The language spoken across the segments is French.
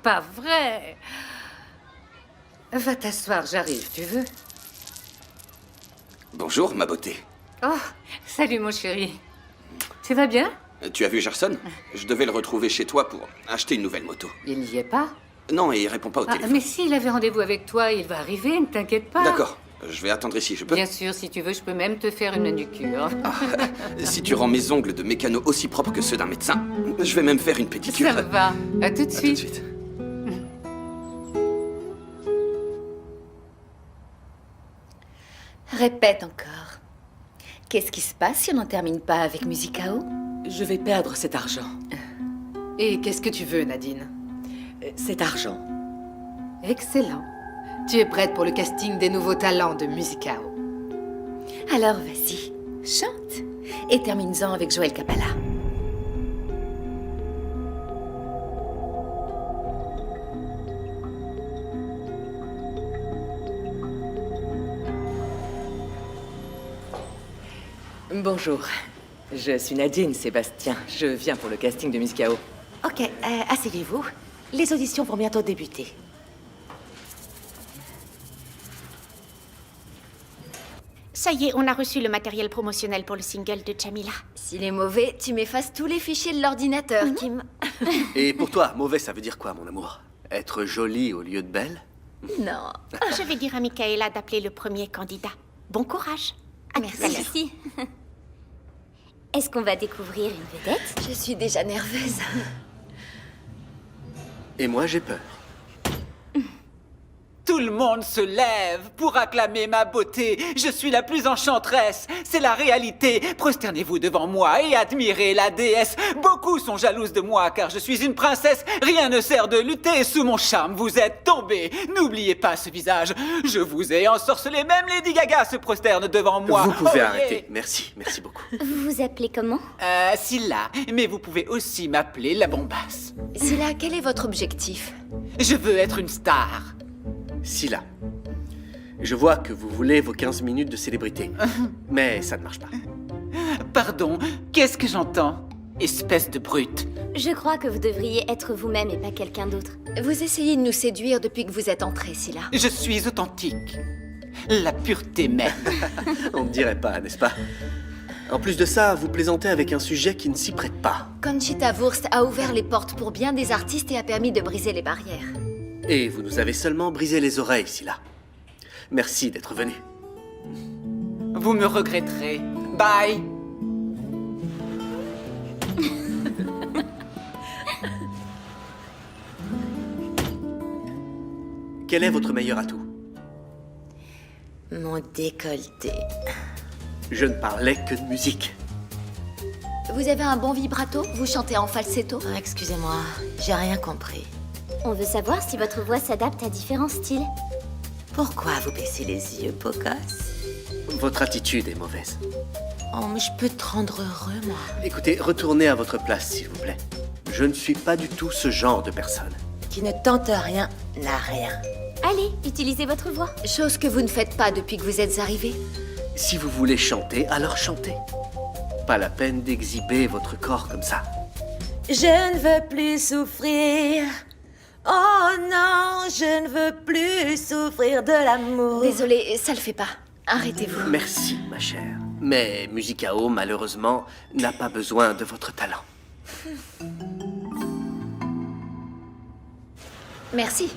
pas vrai. Va t'asseoir, j'arrive, tu veux? Bonjour, ma beauté. Oh, salut mon chéri. Tu vas bien? Tu as vu Gerson? Je devais le retrouver chez toi pour acheter une nouvelle moto. Il n'y est pas? Non, et il répond pas au Ah, téléphone. mais s'il avait rendez-vous avec toi, il va arriver, ne t'inquiète pas. D'accord, je vais attendre ici, je peux? Bien sûr, si tu veux, je peux même te faire une manucure. Si tu rends mes ongles de mécano aussi propres que ceux d'un médecin, je vais même faire une pédicure. Ça me va. À tout de À tout de suite. suite. Répète encore. Qu'est-ce qui se passe si on n'en termine pas avec Musicao? Je vais perdre cet argent. Et qu'est-ce que tu veux, Nadine? Cet argent. Excellent. Tu es prête pour le casting des nouveaux talents de Musicao. Alors vas-y, chante. Et termine-en avec Joël Capalla. Bonjour. Je suis Nadine Sébastien. Je viens pour le casting de Musicao. Ok, asseyez-vous. Les auditions vont bientôt débuter. Ça y est, on a reçu le matériel promotionnel pour le single de Jamila. S'il est mauvais, tu m'effaces tous les fichiers de l'ordinateur, Kim. Et pour toi, mauvais, ça veut dire quoi, mon amour? Être jolie au lieu de belle? Non. Je vais dire à Michaela d'appeler le premier candidat. Bon courage. À tout à l'heure. Merci. Est-ce qu'on va découvrir une vedette? Je suis déjà nerveuse. Et moi, j'ai peur. Tout le monde se lève pour acclamer ma beauté. Je suis la plus enchanteresse. C'est la réalité. Prosternez-vous devant moi et admirez la déesse. Beaucoup sont jalouses de moi car je suis une princesse. Rien ne sert de lutter. Sous mon charme, vous êtes tombés. N'oubliez pas ce visage. Je vous ai ensorcelé. Même Lady Gaga se prosterne devant moi. Vous pouvez Oh, yeah. arrêter. Merci, merci beaucoup. Vous vous appelez comment? Scylla. Mais vous pouvez aussi m'appeler la bombasse. Scylla, quel est votre objectif? Je veux être une star. Scylla, je vois que vous voulez vos 15 minutes de célébrité. Mais ça ne marche pas. Pardon, qu'est-ce que j'entends? Espèce de brute. Je crois que vous devriez être vous-même et pas quelqu'un d'autre. Vous essayez de nous séduire depuis que vous êtes entrée, Scylla. Je suis authentique. La pureté même. On ne dirait pas, n'est-ce pas? En plus de ça, vous plaisantez avec un sujet qui ne s'y prête pas. Conchita Wurst a ouvert les portes pour bien des artistes et a permis de briser les barrières. Et vous nous avez seulement brisé les oreilles, Scylla. Merci d'être venu. Vous me regretterez. Bye. Quel est votre meilleur atout? Mon décolleté. Je ne parlais que de musique. Vous avez un bon vibrato? Vous chantez en falsetto? Excusez-moi, j'ai rien compris. On veut savoir si votre voix s'adapte à différents styles. Pourquoi vous baissez les yeux, beau gosse? Votre attitude est mauvaise. Oh, mais je peux te rendre heureux, moi. Écoutez, retournez à votre place, s'il vous plaît. Je ne suis pas du tout ce genre de personne. Qui ne tente rien, n'a rien. Allez, utilisez votre voix. Chose que vous ne faites pas depuis que vous êtes arrivé. Si vous voulez chanter, alors chantez. Pas la peine d'exhiber votre corps comme ça. Je ne veux plus souffrir. Oh non, je ne veux plus souffrir de l'amour. Désolée, ça le fait pas. Arrêtez-vous. Merci, ma chère. Mais Musicao, malheureusement, n'a pas besoin de votre talent. Merci.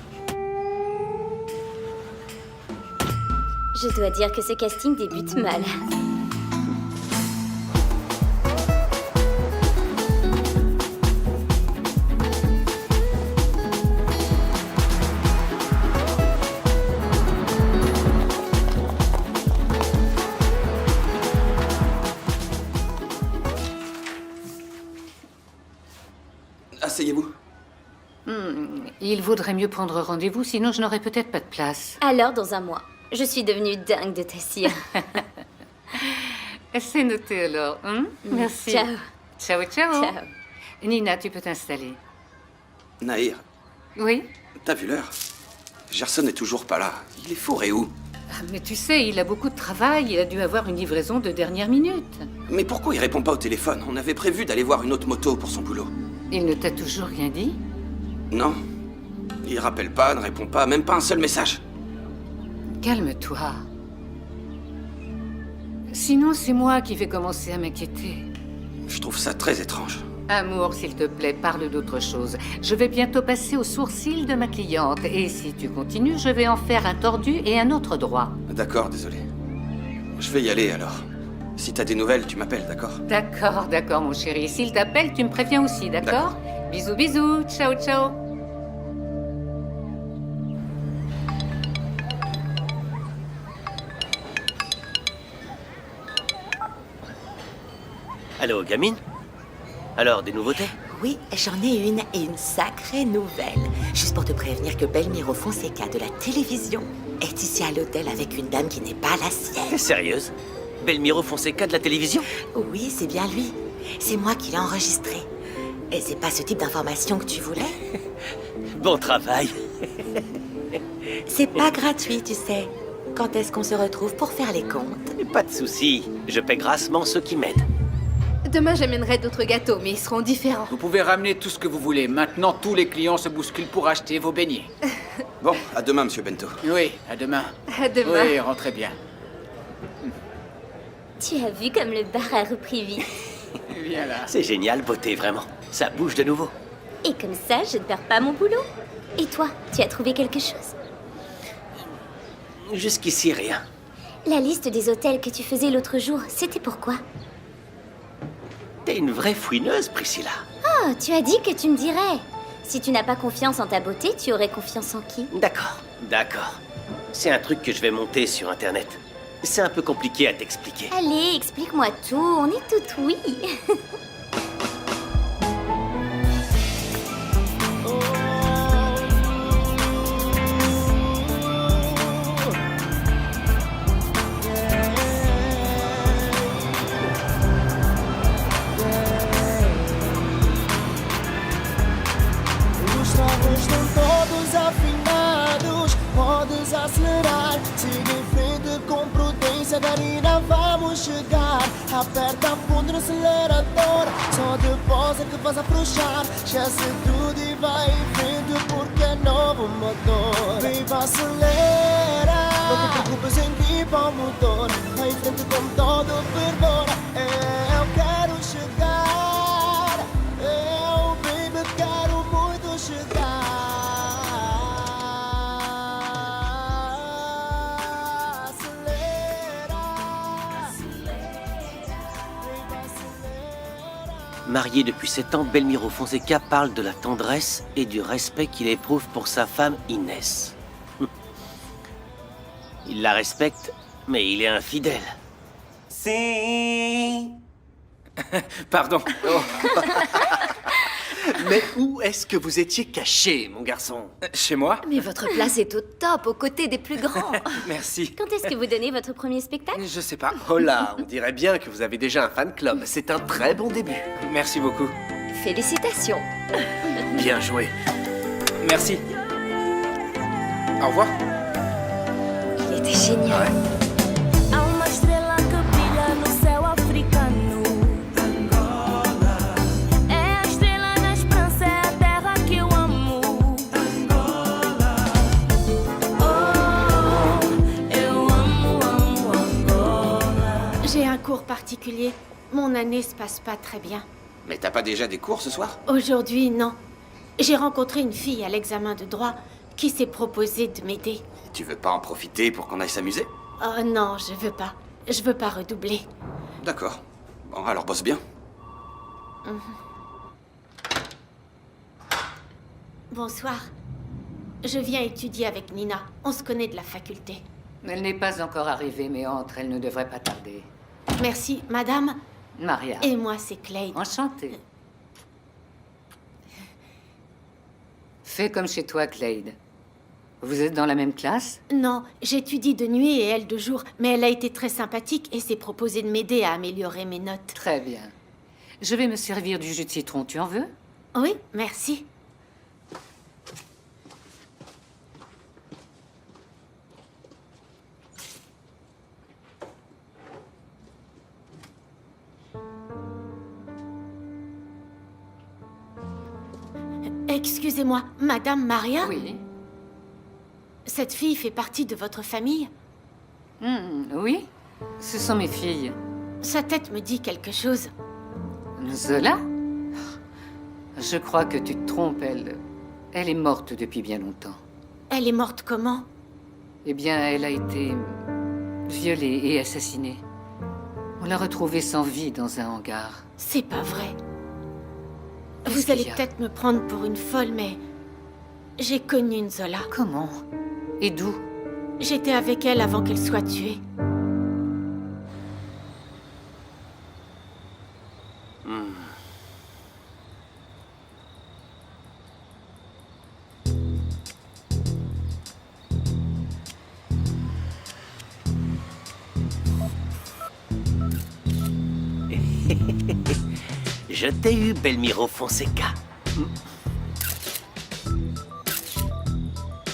Je dois dire que ce casting débute mal. Asseyez-vous. Il vaudrait mieux prendre rendez-vous, sinon je n'aurais peut-être pas de place. Alors, dans un mois, je suis devenue dingue de ta cire. C'est noté alors, hein? Merci. Ciao. Ciao, ciao. Ciao. Nina, tu peux t'installer. Nahir, Oui? t'as vu l'heure? Gerson n'est toujours pas là. Il est fourré où? Ah, mais tu sais, il a beaucoup de travail. Il a dû avoir une livraison de dernière minute. Mais pourquoi il répond pas au téléphone? On avait prévu d'aller voir une autre moto pour son boulot. Il ne t'a toujours rien dit? Non. Il rappelle pas, ne répond pas, même pas un seul message. Calme-toi. Sinon, c'est moi qui vais commencer à m'inquiéter. Je trouve ça très étrange. Amour, s'il te plaît, parle d'autre chose. Je vais bientôt passer au sourcil de ma cliente. Et si tu continues, je vais en faire un tordu et un autre droit. D'accord, désolé. Je vais y aller alors. Si t'as des nouvelles, tu m'appelles, d'accord? D'accord, mon chéri. S'il t'appelle, tu me préviens aussi, d'accord? Bisous, bisous. Ciao, ciao. Allô, gamine? Alors, des nouveautés? Oui, j'en ai une et une sacrée nouvelle. Juste pour te prévenir que Belmiro Fonseca de la télévision est ici à l'hôtel avec une dame qui n'est pas la sienne. T'es sérieuse? Belmiro Fonseca de la télévision? Oui, c'est bien lui. C'est moi qui l'ai enregistré. Et c'est pas ce type d'information que tu voulais? Bon travail. C'est pas gratuit, tu sais. Quand est-ce qu'on se retrouve pour faire les comptes? Pas de souci, je paie grassement ceux qui m'aident. Demain, j'amènerai d'autres gâteaux, mais ils seront différents. Vous pouvez ramener tout ce que vous voulez. Maintenant, tous les clients se bousculent pour acheter vos beignets. Bon, à demain, monsieur Bento. Oui, à demain. À demain. Oui, rentrez bien. Tu as vu comme le bar a repris vie. Viens là. C'est génial, beauté, vraiment. Ça bouge de nouveau. Et comme ça, je ne perds pas mon boulot. Et toi, tu as trouvé quelque chose? Jusqu'ici, rien. La liste des hôtels que tu faisais l'autre jour, c'était pourquoi? T'es une vraie fouineuse, Priscilla. Oh, tu as dit que tu me dirais. Si tu n'as pas confiance en ta beauté, tu aurais confiance en qui? D'accord. C'est un truc que je vais monter sur Internet. C'est un peu compliqué à t'expliquer. Allez, explique-moi tout, on est toutes oui. Estão todos afinados, podes acelerar. Siga em frente com prudência, Darina, vamos chegar. Aperta fundo no acelerador, só depois é que vais afrouxar. Esquece tudo e vai em frente porque é novo motor. Viva, acelera, não te preocupes em gripar o motor. Vai em frente com todo o fervor. Eu quero chegar, eu, baby, quero muito chegar. Marié depuis 7 ans, Belmiro Fonseca parle de la tendresse et du respect qu'il éprouve pour sa femme Inès. Il la respecte, mais il est infidèle. Si. Pardon. Mais où est-ce que vous étiez caché, mon garçon? Chez moi? Mais votre place est au top, aux côtés des plus grands. Merci. Quand est-ce que vous donnez votre premier spectacle? Je sais pas. Oh là, on dirait bien que vous avez déjà un fan club. C'est un très bon début. Merci beaucoup. Félicitations. Bien joué. Merci. Au revoir. Il était génial. Há uma estrela que brilha no céu africano. Angola. É a estrela na esperança, é a terra que eu amo. Angola. Oh, eu amo Angola. J'ai un cours particulier. Mon année se passe pas très bien. Mais t'as pas déjà des cours ce soir? Aujourd'hui, non. J'ai rencontré une fille à l'examen de droit qui s'est proposée de m'aider. Tu veux pas en profiter pour qu'on aille s'amuser? Oh non, je veux pas. Je veux pas redoubler. D'accord. Bon, alors bosse bien. Bonsoir. Je viens étudier avec Nina. On se connaît de la faculté. Elle n'est pas encore arrivée, mais entre, elle ne devrait pas tarder. Merci, madame. Maria. Et moi, c'est Clay. Enchantée. Fais comme chez toi, Clade. Vous êtes dans la même classe? Non, j'étudie de nuit et elle de jour, mais elle a été très sympathique et s'est proposée de m'aider à améliorer mes notes. Très bien. Je vais me servir du jus de citron, tu en veux? Oui, merci. Excusez-moi, Madame Maria? Oui. Cette fille fait partie de votre famille? Oui, ce sont mes filles. Sa tête me dit quelque chose. Zola? Je crois que tu te trompes, elle est morte depuis bien longtemps. Elle est morte comment? Eh bien, elle a été violée et assassinée. On l'a retrouvée sans vie dans un hangar. C'est pas vrai. Qu'est-ce Vous allez qu'il y a? peut-être me prendre pour une folle, mais j'ai connu une Zola. Comment? Et d'où? J'étais avec elle avant qu'elle soit tuée. Je t'ai eu, Belmiro Fonseca.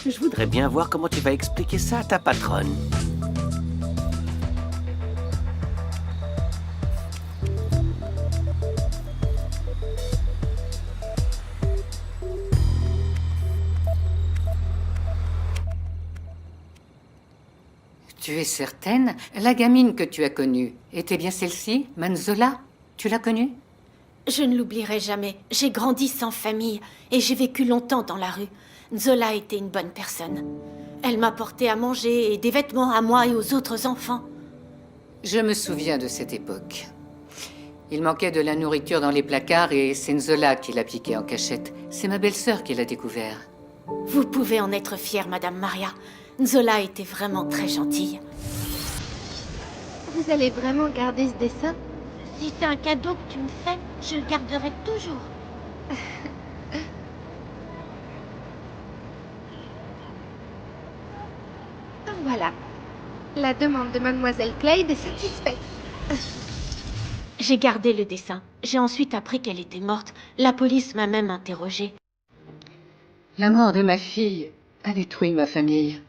Je voudrais bien voir comment tu vas expliquer ça à ta patronne. Tu es certaine? La gamine que tu as connue était bien celle-ci, Manzola? Tu l'as connue? Je ne l'oublierai jamais. J'ai grandi sans famille et j'ai vécu longtemps dans la rue. Zola était une bonne personne. Elle m'apportait à manger et des vêtements à moi et aux autres enfants. Je me souviens de cette époque. Il manquait de la nourriture dans les placards et c'est Nzola qui l'a piqué en cachette. C'est ma belle-sœur qui l'a découvert. Vous pouvez en être fière, Madame Maria. Zola était vraiment très gentille. Vous allez vraiment garder ce dessin? Si c'est un cadeau que tu me fais, je le garderai toujours. Voilà. La demande de Mademoiselle Clade est satisfaite. J'ai gardé le dessin. J'ai ensuite appris qu'elle était morte. La police m'a même interrogée. La mort de ma fille a détruit ma famille.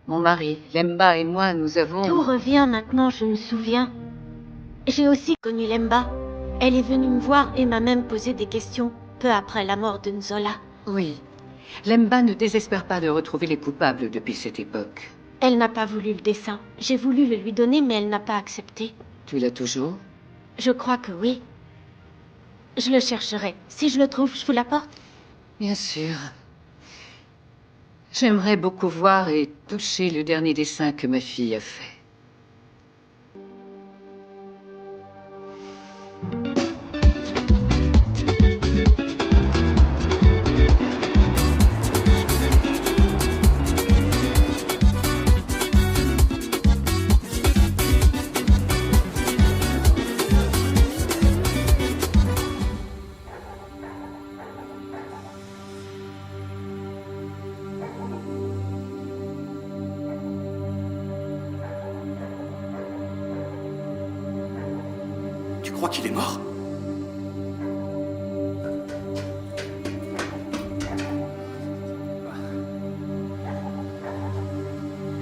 Mon mari, Lemba et moi, nous avons... Tout revient maintenant, je me souviens. J'ai aussi connu Lemba. Elle est venue me voir et m'a même posé des questions, peu après la mort de Nzola. Oui. Lemba ne désespère pas de retrouver les coupables depuis cette époque. Elle n'a pas voulu le dessin. J'ai voulu le lui donner, mais elle n'a pas accepté. Tu l'as toujours? Je crois que oui. Je le chercherai. Si je le trouve, je vous l'apporte. Bien sûr. J'aimerais beaucoup voir et toucher le dernier dessin que ma fille a fait. Tu crois qu'il est mort?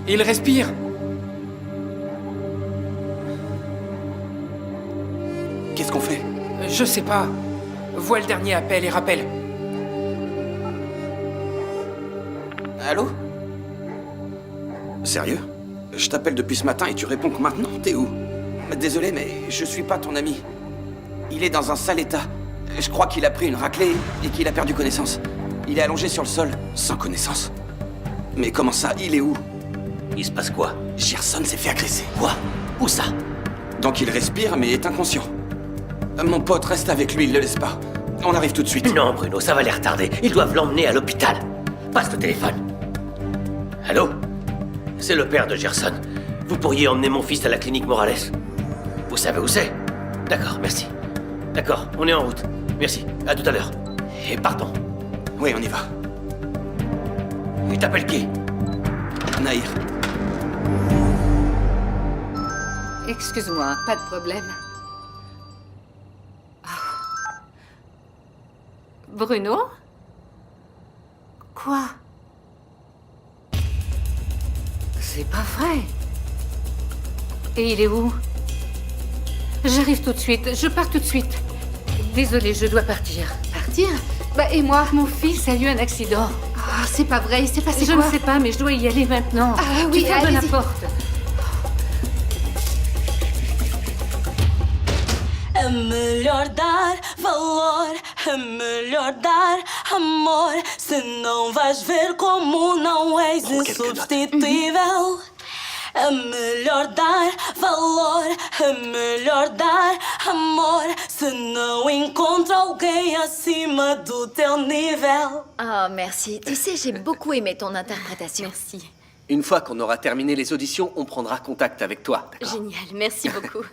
Il respire. Qu'est-ce qu'on fait? Je sais pas. Vois le dernier appel et rappelle. Allô? Sérieux? Je t'appelle depuis ce matin et tu réponds que maintenant? T'es où? Désolé, mais je suis pas ton ami. Il est dans un sale état. Je crois qu'il a pris une raclée et qu'il a perdu connaissance. Il est allongé sur le sol, sans connaissance. Mais comment ça? Il est où? Il se passe quoi? Gerson s'est fait agresser. Quoi? Où ça? Donc il respire, mais est inconscient. Mon pote reste avec lui, il le laisse pas. On arrive tout de suite. Non, Bruno, ça va les retarder. Ils doivent l'emmener à l'hôpital. Passe le téléphone. Allô? C'est le père de Gerson. Vous pourriez emmener mon fils à la clinique Morales. Vous savez où c'est? D'accord, merci. D'accord, on est en route. Merci, à tout à l'heure. Et partons. Oui, on y va. Il t'appelle qui? Nahir. Excuse-moi, pas de problème. Bruno? Quoi? C'est pas vrai. Et il est où? J'arrive tout de suite, je pars tout de suite. Désolée, je dois partir. Partir? Bah, et moi? Mon fils a eu un accident. Ah, c'est pas vrai, il s'est passé Je quoi? ne sais pas, mais je dois y aller maintenant. Ah oui, Tu fermes la allez-y. porte. É melhor dar valor, é melhor dar amor. Senão vais ver como não és insubstituível. É melhor dar valor, é melhor dar amor. Se não encontra alguém acima do teu nível. Oh, merci. Tu sais, j'ai beaucoup aimé ton interprétation. Merci. Une fois qu'on aura terminé les auditions, on prendra contact avec toi, d'accord? Génial, merci beaucoup.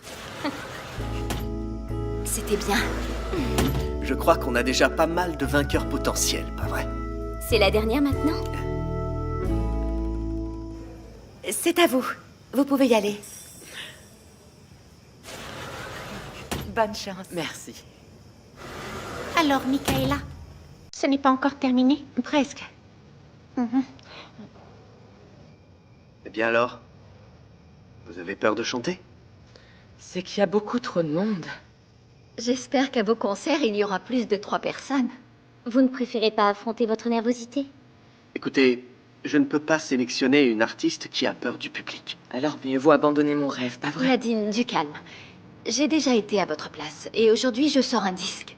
C'était bien. Je crois qu'on a déjà pas mal de vainqueurs potentiels, pas vrai? C'est la dernière maintenant? C'est à vous. Vous pouvez y aller. Bonne chance. Merci. Alors, Michaela, ce n'est pas encore terminé? Presque. Eh bien alors? Vous avez peur de chanter? C'est qu'il y a beaucoup trop de monde. J'espère qu'à vos concerts, il y aura plus de 3 personnes. Vous ne préférez pas affronter votre nervosité? Écoutez, je ne peux pas sélectionner une artiste qui a peur du public. Alors mieux vaut abandonner mon rêve, pas vrai? Nadine, du calme. J'ai déjà été à votre place, et aujourd'hui je sors un disque.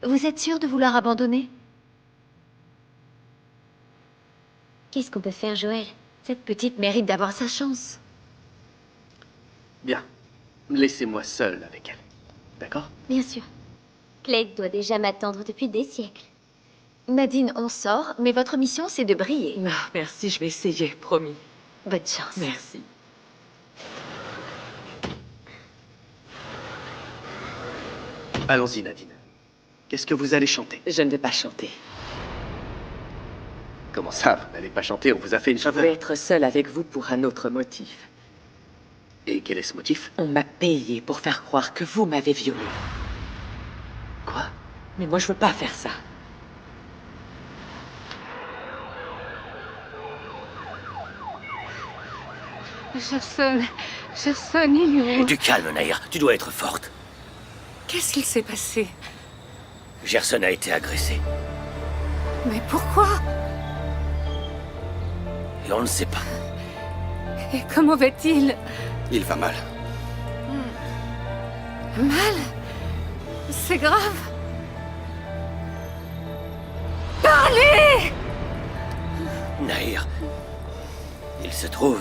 Vous êtes sûre de vouloir abandonner? Qu'est-ce qu'on peut faire, Joël? Cette petite mérite d'avoir sa chance. Bien. Laissez-moi seul avec elle. D'accord? Bien sûr. Clegg doit déjà m'attendre depuis des siècles. Nadine, on sort, mais votre mission, c'est de briller. Non, merci, je vais essayer, promis. Bonne chance. Merci. Allons-y, Nadine. Qu'est-ce que vous allez chanter? Je ne vais pas chanter. Comment ça, vous n'allez pas chanter? On vous a fait une Je faveur. voulais être seule avec vous pour un autre motif. Et quel est ce motif? On m'a payé pour faire croire que vous m'avez violée. Quoi? Mais moi, je veux pas faire ça. Gerson, il est où? Du calme, Naïr. Tu dois être forte. Qu'est-ce qu'il s'est passé? Gerson a été agressé. Mais pourquoi? Et on ne sait pas. Et comment va-t-il? Il va mal. Mal? C'est grave? Parlez! Naïr, il se trouve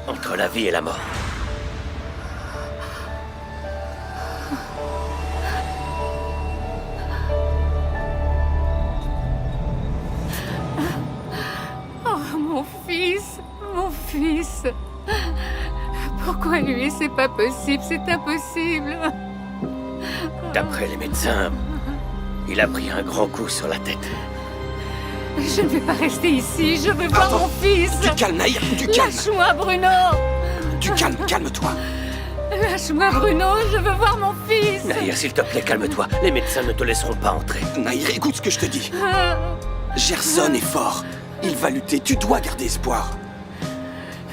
entre la vie et la mort. Oh, mon fils, mon fils. Pourquoi lui? C'est pas possible, c'est impossible. D'après les médecins, il a pris un grand coup sur la tête. Je ne vais pas rester ici, je veux voir mon fils. Du calme, Naïr, du calme. Lâche-moi, Bruno. Du calme, calme-toi. Lâche-moi, Bruno, je veux voir mon fils. Naïr, s'il te plaît, calme-toi. Les médecins ne te laisseront pas entrer. Naïr, écoute ce que je te dis. Gerson est fort. Il va lutter, tu dois garder espoir.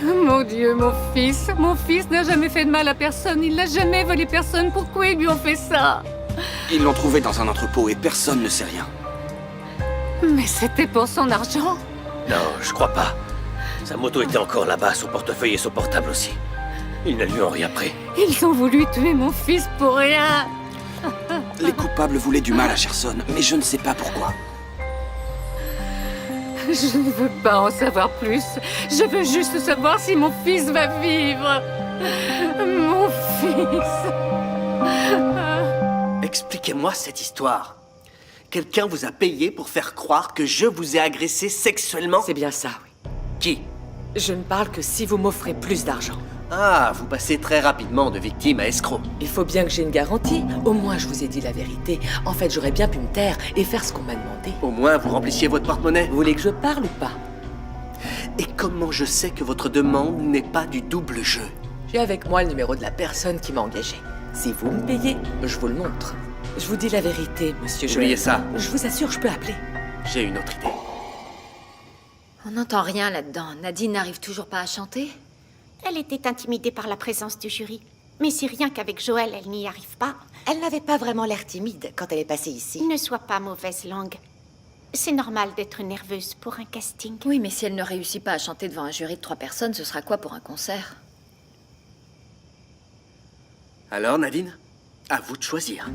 Mon Dieu, mon fils n'a jamais fait de mal à personne, il n'a jamais volé personne, pourquoi ils lui ont fait ça? Ils l'ont trouvé dans un entrepôt et personne ne sait rien. Mais c'était pour son argent? Non, je crois pas. Sa moto était encore là-bas, son portefeuille et son portable aussi. Ils ne lui ont rien pris. Ils ont voulu tuer mon fils pour rien. Les coupables voulaient du mal à Gerson, mais je ne sais pas pourquoi. Je ne veux pas en savoir plus. Je veux juste savoir si mon fils va vivre. Mon fils. Expliquez-moi cette histoire. Quelqu'un vous a payé pour faire croire que je vous ai agressé sexuellement? C'est bien ça, oui. Qui? Je ne parle que si vous m'offrez plus d'argent. Ah, vous passez très rapidement de victime à escroc. Il faut bien que j'ai une garantie. Au moins, je vous ai dit la vérité. En fait, j'aurais bien pu me taire et faire ce qu'on m'a demandé. Au moins, vous remplissiez votre porte-monnaie. Vous voulez que je parle ou pas? Et comment je sais que votre demande n'est pas du double jeu? J'ai avec moi le numéro de la personne qui m'a engagé. Si vous me payez, je vous le montre. Je vous dis la vérité, monsieur Joël. Oubliez ça. Je vous assure, je peux appeler. J'ai une autre idée. On n'entend rien là-dedans. Nadine n'arrive toujours pas à chanter? Elle était intimidée par la présence du jury. Mais si rien qu'avec Joël, elle n'y arrive pas... Elle n'avait pas vraiment l'air timide quand elle est passée ici. Ne sois pas mauvaise langue. C'est normal d'être nerveuse pour un casting. Oui, mais si elle ne réussit pas à chanter devant un jury de 3 personnes, ce sera quoi pour un concert? Alors, Nadine, à vous de choisir.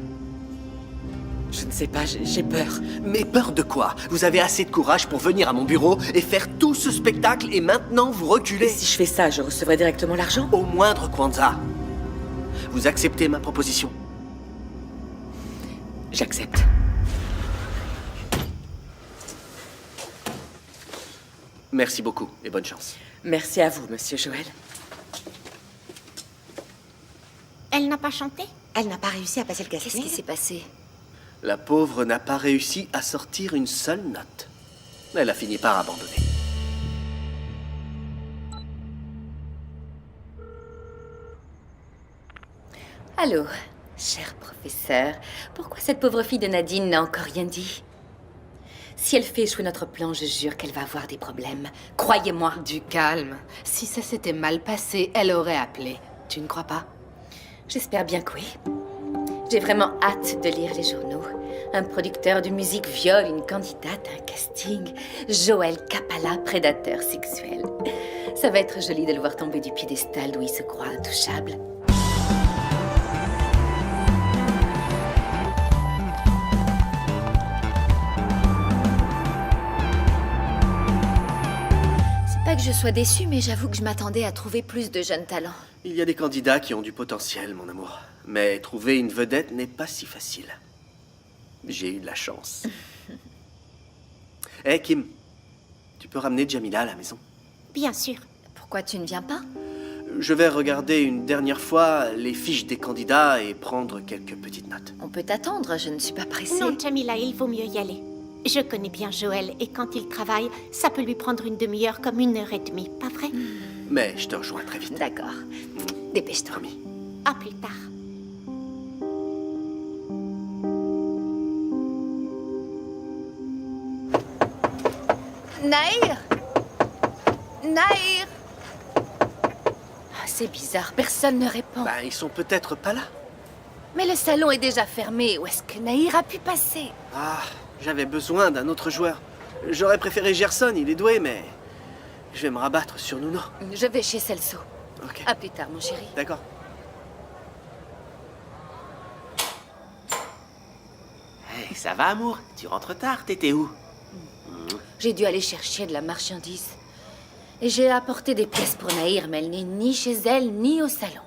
Je ne sais pas, j'ai peur. Mais peur de quoi? Vous avez assez de courage pour venir à mon bureau et faire tout ce spectacle et maintenant vous reculez? Et si je fais ça, je recevrai directement l'argent? Au moindre Kwanzaa. Vous acceptez ma proposition? J'accepte. Merci beaucoup et bonne chance. Merci à vous, monsieur Joël. Elle n'a pas chanté? Elle n'a pas réussi à passer le casting. Qu'est-ce qui s'est passé? La pauvre n'a pas réussi à sortir une seule note. Elle a fini par abandonner. Allô, cher professeur, pourquoi cette pauvre fille de Nadine n'a encore rien dit? Si elle fait échouer notre plan, je jure qu'elle va avoir des problèmes. Croyez-moi. Du calme. Si ça s'était mal passé, elle aurait appelé. Tu ne crois pas? J'espère bien que oui. J'ai vraiment hâte de lire les journaux. Un producteur de musique viole une candidate à un casting. Joël Capalla, prédateur sexuel. Ça va être joli de le voir tomber du piédestal d'où il se croit intouchable. Pas que je sois déçue, mais j'avoue que je m'attendais à trouver plus de jeunes talents. Il y a des candidats qui ont du potentiel, mon amour. Mais trouver une vedette n'est pas si facile. J'ai eu de la chance. Hé, Kim, tu peux ramener Jamila à la maison? Bien sûr. Pourquoi tu ne viens pas? Je vais regarder une dernière fois les fiches des candidats et prendre quelques petites notes. On peut t'attendre, je ne suis pas pressée. Non, Jamila, il vaut mieux y aller. Je connais bien Joël, et quand il travaille, ça peut lui prendre une demi-heure comme 1h30, pas vrai? Mais je te rejoins très vite. D'accord. Dépêche-toi. À plus tard. Nahir! Nahir! C'est bizarre, personne ne répond. Bah, ils sont peut-être pas là. Mais le salon est déjà fermé. Où est-ce que Nahir a pu passer? Ah, j'avais besoin d'un autre joueur. J'aurais préféré Gerson, il est doué, mais... je vais me rabattre sur Nuno. Je vais chez Celso. Ok. À plus tard, mon chéri. D'accord. Hey, ça va, amour? Tu rentres tard, t'étais où? J'ai dû aller chercher de la marchandise. Et j'ai apporté des pièces pour Nahir, mais elle n'est ni chez elle, ni au salon.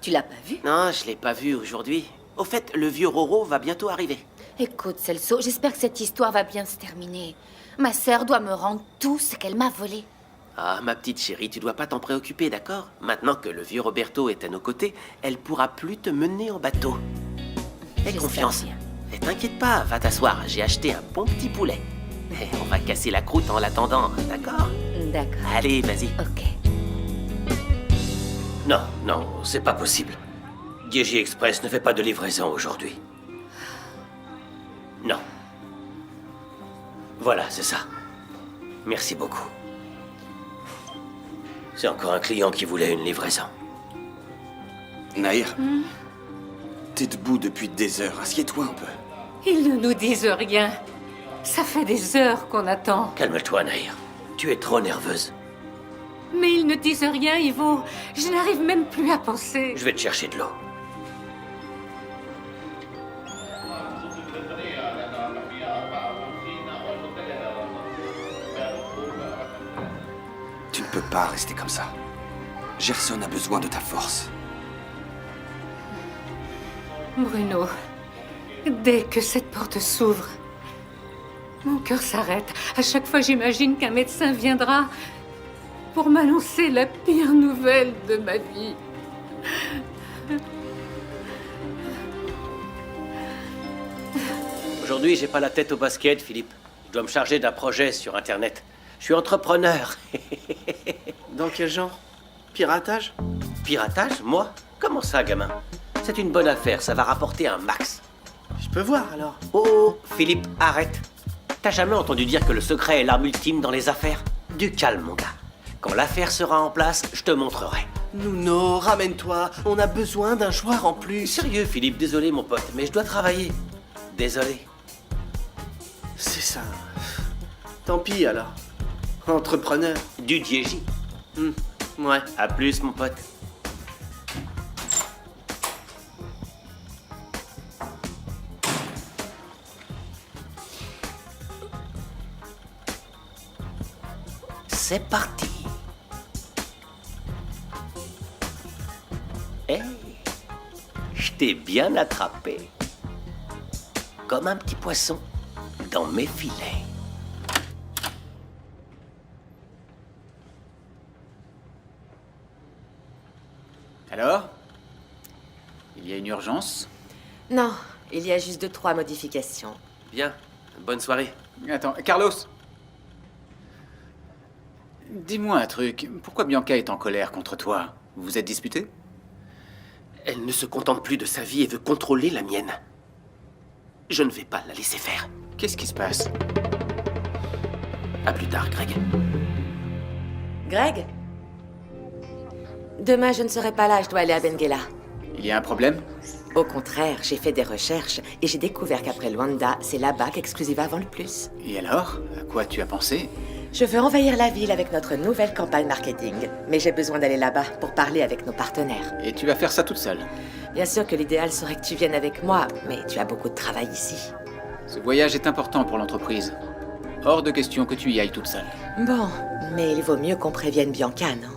Tu l'as pas vue? Non, je l'ai pas vue aujourd'hui. Au fait, le vieux Roro va bientôt arriver. Écoute, Celso, j'espère que cette histoire va bien se terminer. Ma sœur doit me rendre tout ce qu'elle m'a volé. Ah, ma petite chérie, tu dois pas t'en préoccuper, d'accord? Maintenant que le vieux Roberto est à nos côtés, elle pourra plus te mener en bateau. Fais confiance. Et t'inquiète pas, va t'asseoir, j'ai acheté un bon petit poulet. Et on va casser la croûte en l'attendant, d'accord? D'accord. Allez, vas-y. Ok. Non, non, c'est pas possible. Dieji Express ne fait pas de livraison aujourd'hui. Non. Voilà, c'est ça. Merci beaucoup. C'est encore un client qui voulait une livraison. Nahir, t'es debout depuis des heures. Assieds-toi un peu. Ils ne nous disent rien. Ça fait des heures qu'on attend. Calme-toi, Nahir. Tu es trop nerveuse. Mais ils ne disent rien, Ivo. Je n'arrive même plus à penser. Je vais te chercher de l'eau. Tu ne peux pas rester comme ça. Gerson a besoin de ta force. Bruno, dès que cette porte s'ouvre, mon cœur s'arrête. À chaque fois, j'imagine qu'un médecin viendra pour m'annoncer la pire nouvelle de ma vie. Aujourd'hui, j'ai pas la tête au basket, Philippe. Je dois me charger d'un projet sur Internet. Je suis entrepreneur. Dans quel genre? Piratage? Piratage? Moi? Comment ça, gamin? C'est une bonne affaire, ça va rapporter un max. Je peux voir, alors. Oh, Philippe, arrête. T'as jamais entendu dire que le secret est l'arme ultime dans les affaires? Du calme, mon gars. Quand l'affaire sera en place, je te montrerai. Nuno, ramène-toi. On a besoin d'un joueur en plus. Sérieux, Philippe, désolé, mon pote, mais je dois travailler. Désolé. C'est ça. Tant pis alors. Entrepreneur. Du Diégy. Ouais. À plus, mon pote. C'est parti. Hey, je t'ai bien attrapé. Comme un petit poisson dans mes filets. Alors? Il y a une urgence? Non, il y a juste 2-3 modifications. Bien, bonne soirée. Attends, Carlos! Dis-moi un truc, pourquoi Bianca est en colère contre toi? Vous vous êtes disputé? Elle ne se contente plus de sa vie et veut contrôler la mienne. Je ne vais pas la laisser faire. Qu'est-ce qui se passe? À plus tard, Greg. Greg? Demain, je ne serai pas là, je dois aller à Benguela. Il y a un problème? Au contraire, j'ai fait des recherches et j'ai découvert qu'après Luanda, c'est là-bas qu'Exclusiva vend le plus. Et alors? À quoi tu as pensé? Je veux envahir la ville avec notre nouvelle campagne marketing, mais j'ai besoin d'aller là-bas pour parler avec nos partenaires. Et tu vas faire ça toute seule? Bien sûr que l'idéal serait que tu viennes avec moi, mais tu as beaucoup de travail ici. Ce voyage est important pour l'entreprise. Hors de question que tu y ailles toute seule. Bon, mais il vaut mieux qu'on prévienne Bianca, non?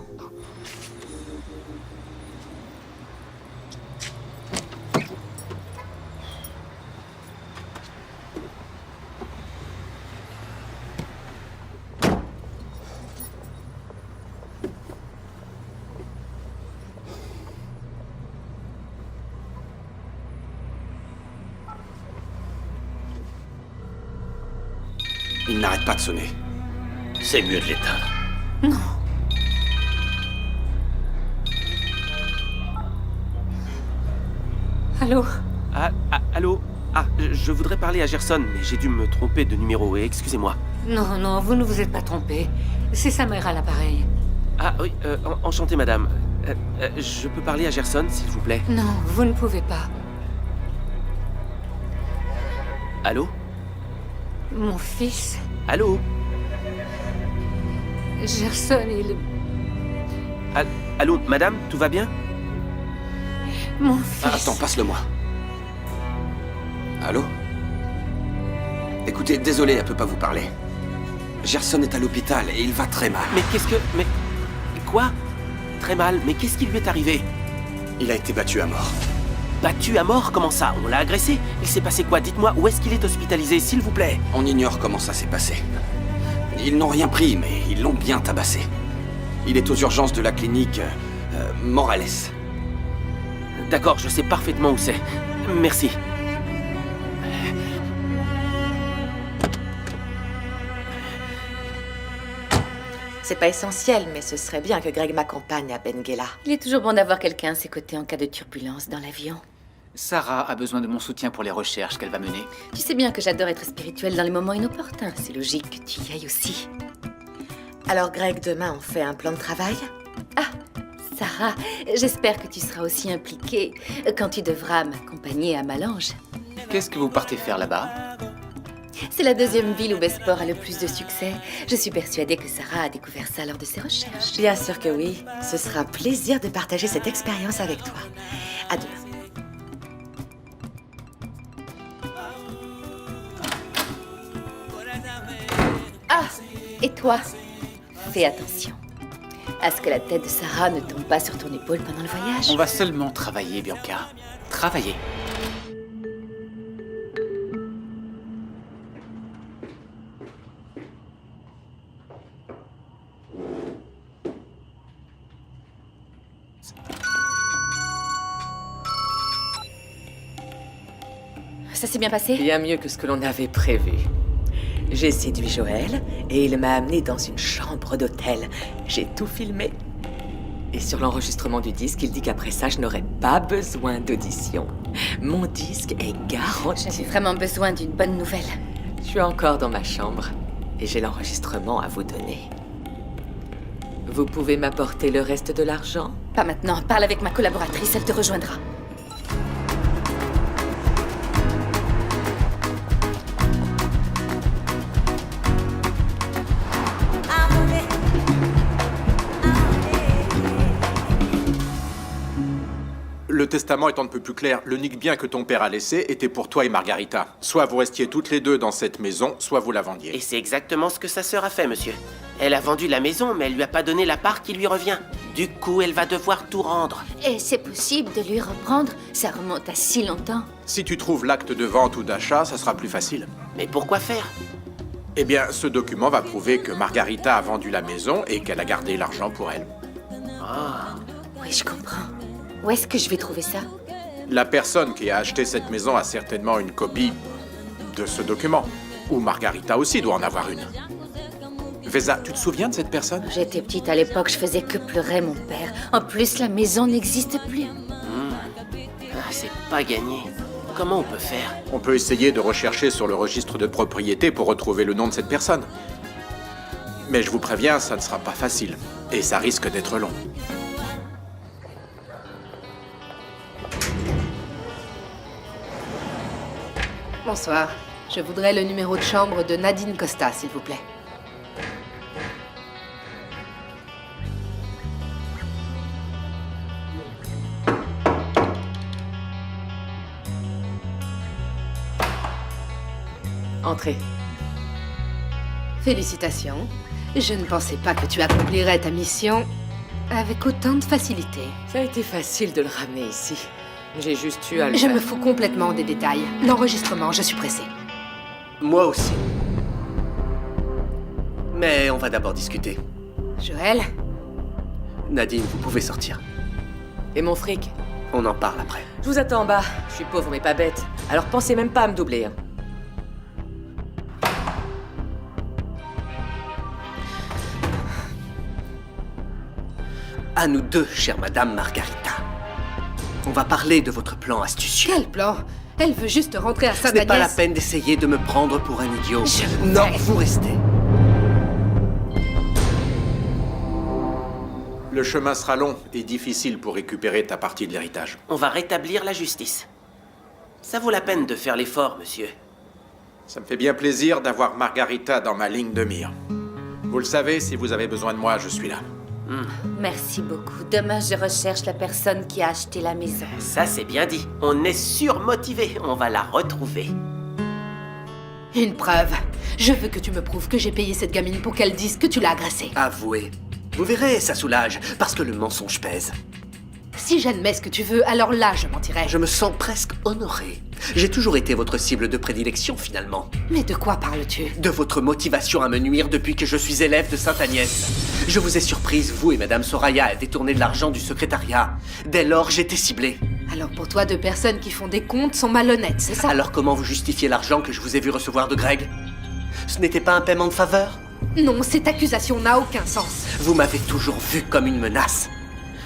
Il n'arrête pas de sonner. C'est mieux de l'éteindre. Non. Allô? Allô? Je voudrais parler à Gerson, mais j'ai dû me tromper de numéro, et excusez-moi. Non, non, vous ne vous êtes pas trompé. C'est sa mère à l'appareil. Ah oui, enchanté, madame. Je peux parler à Gerson, s'il vous plaît? Non, vous ne pouvez pas. Allô? Mon fils, Allô? Gerson, il... Allô, madame, tout va bien? Mon fils... Attends, passe-le-moi. Allô? Écoutez, désolé, elle peut pas vous parler. Gerson est à l'hôpital et il va très mal. Mais qu'est-ce que... Mais... Quoi? Très mal, mais qu'est-ce qui lui est arrivé? Il a été battu à mort. Battu à mort? Comment ça? On l'a agressé? Il s'est passé quoi? Dites-moi, où est-ce qu'il est hospitalisé, s'il vous plaît? On ignore comment ça s'est passé. Ils n'ont rien pris, mais ils l'ont bien tabassé. Il est aux urgences de la clinique Morales. D'accord, je sais parfaitement où c'est. Merci. C'est pas essentiel, mais ce serait bien que Greg m'accompagne à Benguela. Il est toujours bon d'avoir quelqu'un à ses côtés en cas de turbulence dans l'avion. Sarah a besoin de mon soutien pour les recherches qu'elle va mener. Tu sais bien que j'adore être spirituelle dans les moments inopportuns. C'est logique que tu y ailles aussi. Alors Greg, demain on fait un plan de travail? Ah, Sarah, j'espère que tu seras aussi impliquée quand tu devras m'accompagner à Malange. Qu'est-ce que vous partez faire là-bas? C'est la deuxième ville où Besport a le plus de succès. Je suis persuadée que Sarah a découvert ça lors de ses recherches. Bien sûr que oui. Ce sera un plaisir de partager cette expérience avec toi. À demain. Ah, et toi, fais attention à ce que la tête de Sarah ne tombe pas sur ton épaule pendant le voyage. On va seulement travailler, Bianca. Travailler. Ça s'est bien passé? Bien mieux que ce que l'on avait prévu. J'ai séduit Joël et il m'a amené dans une chambre d'hôtel. J'ai tout filmé. Et sur l'enregistrement du disque, il dit qu'après ça, je n'aurais pas besoin d'audition. Mon disque est garanti. J'avais vraiment besoin d'une bonne nouvelle. Je suis encore dans ma chambre et j'ai l'enregistrement à vous donner. Vous pouvez m'apporter le reste de l'argent? Pas maintenant. Parle avec ma collaboratrice, elle te rejoindra. Le testament est un peu plus clair. L'unique bien que ton père a laissé était pour toi et Margarita. Soit vous restiez toutes les deux dans cette maison, soit vous la vendiez. Et c'est exactement ce que sa sœur a fait, monsieur. Elle a vendu la maison, mais elle lui a pas donné la part qui lui revient. Du coup, elle va devoir tout rendre. Et c'est possible de lui reprendre? Ça remonte à si longtemps. Si tu trouves l'acte de vente ou d'achat, ça sera plus facile. Mais pourquoi faire? Eh bien, ce document va prouver que Margarita a vendu la maison et qu'elle a gardé l'argent pour elle. Oui, je comprends. Où est-ce que je vais trouver ça? La personne qui a acheté cette maison a certainement une copie de ce document. Ou Margarita aussi doit en avoir une. Vesa, tu te souviens de cette personne? J'étais petite à l'époque, je faisais que pleurer mon père. En plus, la maison n'existe plus. C'est pas gagné. Comment on peut faire? On peut essayer de rechercher sur le registre de propriété pour retrouver le nom de cette personne. Mais je vous préviens, ça ne sera pas facile. Et ça risque d'être long. Bonsoir. Je voudrais le numéro de chambre de Nadine Costa, s'il vous plaît. Entrez. Félicitations. Je ne pensais pas que tu accomplirais ta mission avec autant de facilité. Ça a été facile de le ramener ici. J'ai juste eu à le Je faire. me fous complètement des détails. L'enregistrement, je suis pressée. Moi aussi. Mais on va d'abord discuter. Joël? Nadine, vous pouvez sortir. Et mon fric? On en parle après. Je vous attends en bas. Je suis pauvre mais pas bête. Alors pensez même pas à me doubler. Hein. À nous deux, chère Madame Margarita. On va parler de votre plan astucieux. Quel plan? Elle veut juste rentrer à Ce Sainte-Agnès. n'est pas la peine d'essayer de me prendre pour un idiot. Je Non, vous restez. Le chemin sera long et difficile pour récupérer ta partie de l'héritage. On va rétablir la justice. Ça vaut la peine de faire l'effort, monsieur. Ça me fait bien plaisir d'avoir Margarita dans ma ligne de mire. Vous le savez, si vous avez besoin de moi, je suis là. Merci beaucoup. Demain, je recherche la personne qui a acheté la maison. Ça, c'est bien dit. On est surmotivé. On va la retrouver. Une preuve. Je veux que tu me prouves que j'ai payé cette gamine pour qu'elle dise que tu l'as agressée. Avouez. Vous verrez, ça soulage, parce que le mensonge pèse. Si j'admets ce que tu veux, alors là, je mentirais. Je me sens presque honoré. J'ai toujours été votre cible de prédilection, finalement. Mais de quoi parles-tu? De votre motivation à me nuire depuis que je suis élève de Sainte-Agnès. Je vous ai surprise, vous et Madame Soraya, à détourner de l'argent du secrétariat. Dès lors, j'étais ciblé. Alors pour toi, deux personnes qui font des comptes sont malhonnêtes, c'est ça? Alors comment vous justifiez l'argent que je vous ai vu recevoir de Greg? Ce n'était pas un paiement de faveur? Non, cette accusation n'a aucun sens. Vous m'avez toujours vu comme une menace.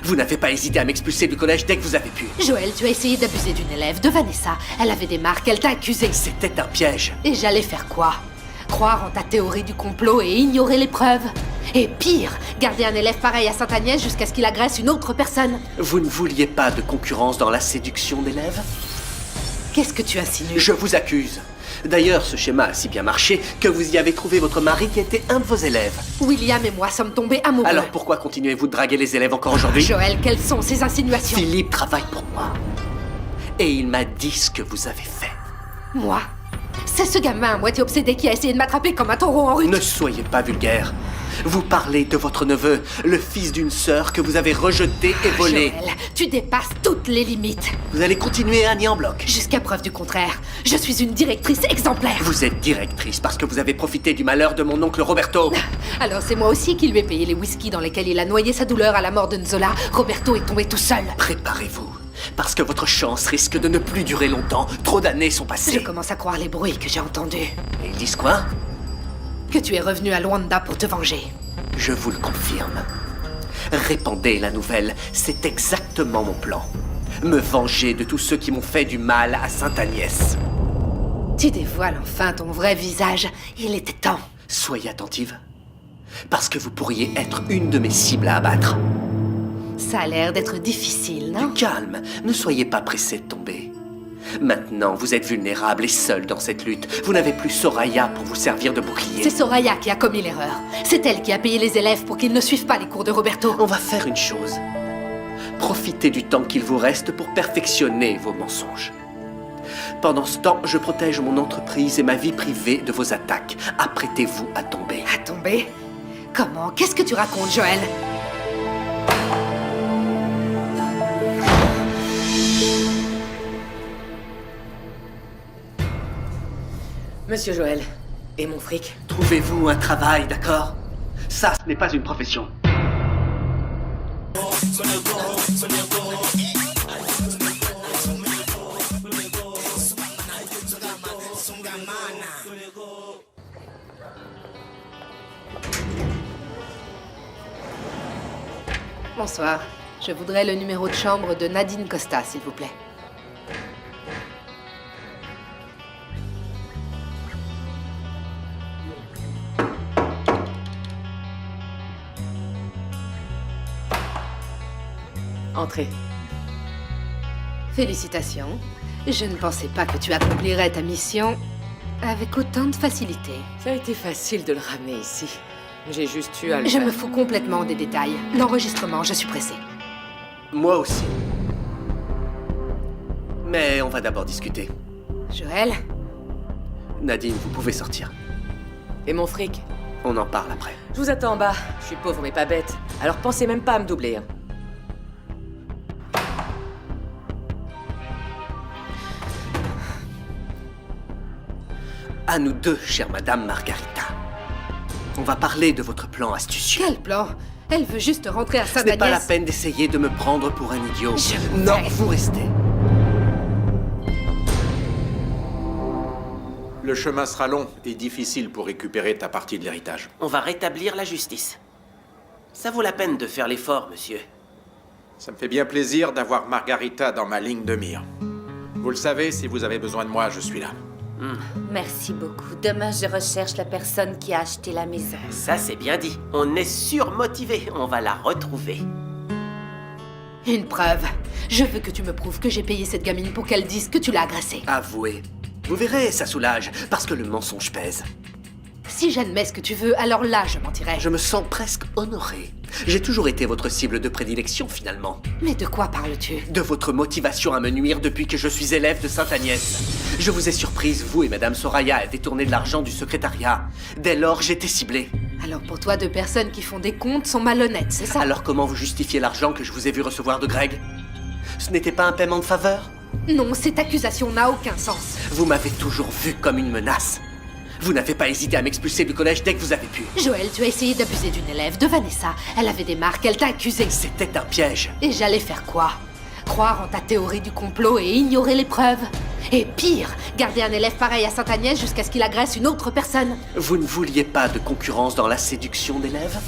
Vous n'avez pas hésité à m'expulser du collège dès que vous avez pu. Joël, tu as essayé d'abuser d'une élève, de Vanessa. Elle avait des marques, elle t'a accusé. C'était un piège. Et j'allais faire quoi? Croire en ta théorie du complot et ignorer les preuves? Et pire, garder un élève pareil à Sainte-Agnès jusqu'à ce qu'il agresse une autre personne? Vous ne vouliez pas de concurrence dans la séduction d'élèves? Qu'est-ce que tu insinues? Je vous accuse. D'ailleurs, ce schéma a si bien marché que vous y avez trouvé votre mari qui était un de vos élèves. William et moi sommes tombés amoureux. Alors pourquoi continuez-vous de draguer les élèves encore aujourd'hui? Joël, quelles sont ces insinuations? Philippe travaille pour moi. Et il m'a dit ce que vous avez fait. Moi? C'est ce gamin à moitié obsédé qui a essayé de m'attraper comme un taureau en rut. Ne soyez pas vulgaire. Vous parlez de votre neveu, le fils d'une sœur que vous avez rejeté et volé. Joël, tu dépasses toutes les limites. Vous allez continuer à nier en bloc. Jusqu'à preuve du contraire, je suis une directrice exemplaire. Vous êtes directrice parce que vous avez profité du malheur de mon oncle Roberto. Alors c'est moi aussi qui lui ai payé les whisky dans lesquels il a noyé sa douleur à la mort de Nzola. Roberto est tombé tout seul. Préparez-vous, parce que votre chance risque de ne plus durer longtemps. Trop d'années sont passées. Je commence à croire les bruits que j'ai entendus. Et ils disent quoi? Que tu es revenu à Luanda pour te venger. Je vous le confirme. Répandez la nouvelle, c'est exactement mon plan. Me venger de tous ceux qui m'ont fait du mal à Sainte-Agnès. Tu dévoiles enfin ton vrai visage. Il était temps. Soyez attentive, parce que vous pourriez être une de mes cibles à abattre. Ça a l'air d'être difficile, non? Du calme, ne soyez pas pressé de tomber. Maintenant, vous êtes vulnérable et seul dans cette lutte. Vous n'avez plus Soraya pour vous servir de bouclier. C'est Soraya qui a commis l'erreur. C'est elle qui a payé les élèves pour qu'ils ne suivent pas les cours de Roberto. On va faire une chose. Profitez du temps qu'il vous reste pour perfectionner vos mensonges. Pendant ce temps, je protège mon entreprise et ma vie privée de vos attaques. Apprêtez-vous à tomber. À tomber? Comment? Qu'est-ce que tu racontes, Joël? Monsieur Joël, et mon fric? Trouvez-vous un travail, d'accord? Ça, ce n'est pas une profession. Bonsoir. Je voudrais le numéro de chambre de Nadine Costa, s'il vous plaît. Entrez. Félicitations. Je ne pensais pas que tu accomplirais ta mission avec autant de facilité. Ça a été facile de le ramener ici. J'ai juste eu à le Je faire. me fous complètement des détails. L'enregistrement, je suis pressée. Moi aussi. Mais on va d'abord discuter. Joël? Nadine, vous pouvez sortir. Et mon fric? On en parle après. Je vous attends en bas. Je suis pauvre mais pas bête. Alors pensez même pas à me doubler. Hein. À nous deux, chère Madame Margarita. On va parler de votre plan astucieux. Quel plan? Elle veut juste rentrer à Ce Sainte-Agnès. n'est pas la peine d'essayer de me prendre pour un idiot. Non, vous restez. Le chemin sera long et difficile pour récupérer ta partie de l'héritage. On va rétablir la justice. Ça vaut la peine de faire l'effort, monsieur. Ça me fait bien plaisir d'avoir Margarita dans ma ligne de mire. Vous le savez, si vous avez besoin de moi, je suis là. Merci beaucoup. Demain, je recherche la personne qui a acheté la maison. Ça, c'est bien dit. On est surmotivé. On va la retrouver. Une preuve. Je veux que tu me prouves que j'ai payé cette gamine pour qu'elle dise que tu l'as agressée. Avouez. Vous verrez, ça soulage, parce que le mensonge pèse. Si j'admets ce que tu veux, alors là, je mentirai. Je me sens presque honoré. J'ai toujours été votre cible de prédilection, finalement. Mais de quoi parles-tu? De votre motivation à me nuire depuis que je suis élève de Sainte-Agnès. Je vous ai surprise, vous et Madame Soraya, à détourner de l'argent du secrétariat. Dès lors, j'étais ciblé. Alors pour toi, deux personnes qui font des comptes sont malhonnêtes, c'est ça? Alors comment vous justifiez l'argent que je vous ai vu recevoir de Greg? Ce n'était pas un paiement de faveur? Non, cette accusation n'a aucun sens. Vous m'avez toujours vu comme une menace. Vous n'avez pas hésité à m'expulser du collège dès que vous avez pu. Joël, tu as essayé d'abuser d'une élève, de Vanessa. Elle avait des marques, elle t'a accusé. C'était un piège. Et j'allais faire quoi? Croire en ta théorie du complot et ignorer les preuves? Et pire, garder un élève pareil à Sainte-Agnès jusqu'à ce qu'il agresse une autre personne? Vous ne vouliez pas de concurrence dans la séduction d'élèves?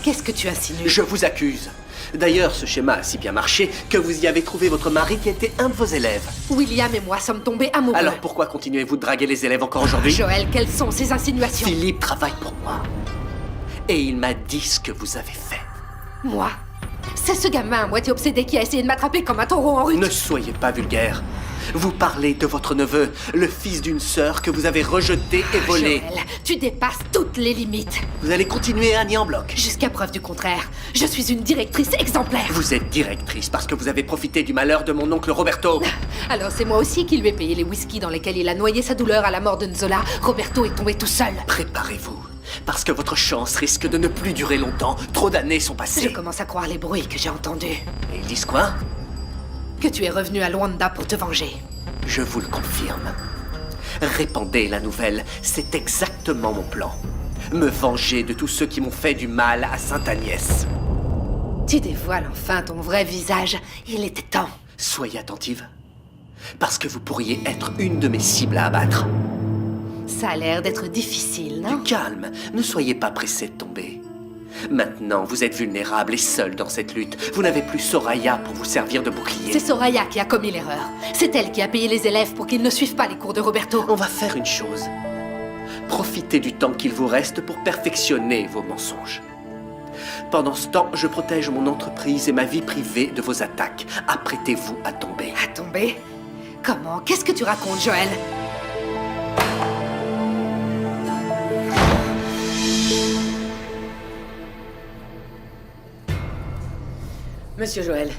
Qu'est-ce que tu insinues? Je vous accuse. D'ailleurs, ce schéma a si bien marché que vous y avez trouvé votre mari qui était un de vos élèves. William et moi sommes tombés amoureux. Alors pourquoi continuez-vous de draguer les élèves encore aujourd'hui? Joël, quelles sont ces insinuations? Philippe travaille pour moi. Et il m'a dit ce que vous avez fait. Moi? C'est ce gamin à moitié obsédé qui a essayé de m'attraper comme un taureau en rut. Ne soyez pas vulgaire. Vous parlez de votre neveu, le fils d'une sœur que vous avez rejeté et volé. Joël, tu dépasses toutes les limites. Vous allez continuer à nier en bloc. Jusqu'à preuve du contraire, je suis une directrice exemplaire. Vous êtes directrice parce que vous avez profité du malheur de mon oncle Roberto. Alors c'est moi aussi qui lui ai payé les whisky dans lesquels il a noyé sa douleur à la mort de Nzola. Roberto est tombé tout seul. Préparez-vous, parce que votre chance risque de ne plus durer longtemps. Trop d'années sont passées. Je commence à croire les bruits que j'ai entendus. Et ils disent quoi? Que tu es revenu à Luanda pour te venger. Je vous le confirme. Répandez la nouvelle, c'est exactement mon plan. Me venger de tous ceux qui m'ont fait du mal à Sainte-Agnès. Tu dévoiles enfin ton vrai visage. Il était temps. Soyez attentive, parce que vous pourriez être une de mes cibles à abattre. Ça a l'air d'être difficile, non? Du calme, ne soyez pas pressé de tomber. Maintenant, vous êtes vulnérable et seul dans cette lutte. Vous n'avez plus Soraya pour vous servir de bouclier. C'est Soraya qui a commis l'erreur. C'est elle qui a payé les élèves pour qu'ils ne suivent pas les cours de Roberto. On va faire une chose. Profitez du temps qu'il vous reste pour perfectionner vos mensonges. Pendant ce temps, je protège mon entreprise et ma vie privée de vos attaques. Apprêtez-vous à tomber. À tomber? Comment? Qu'est-ce que tu racontes, Joël? Monsieur Joël,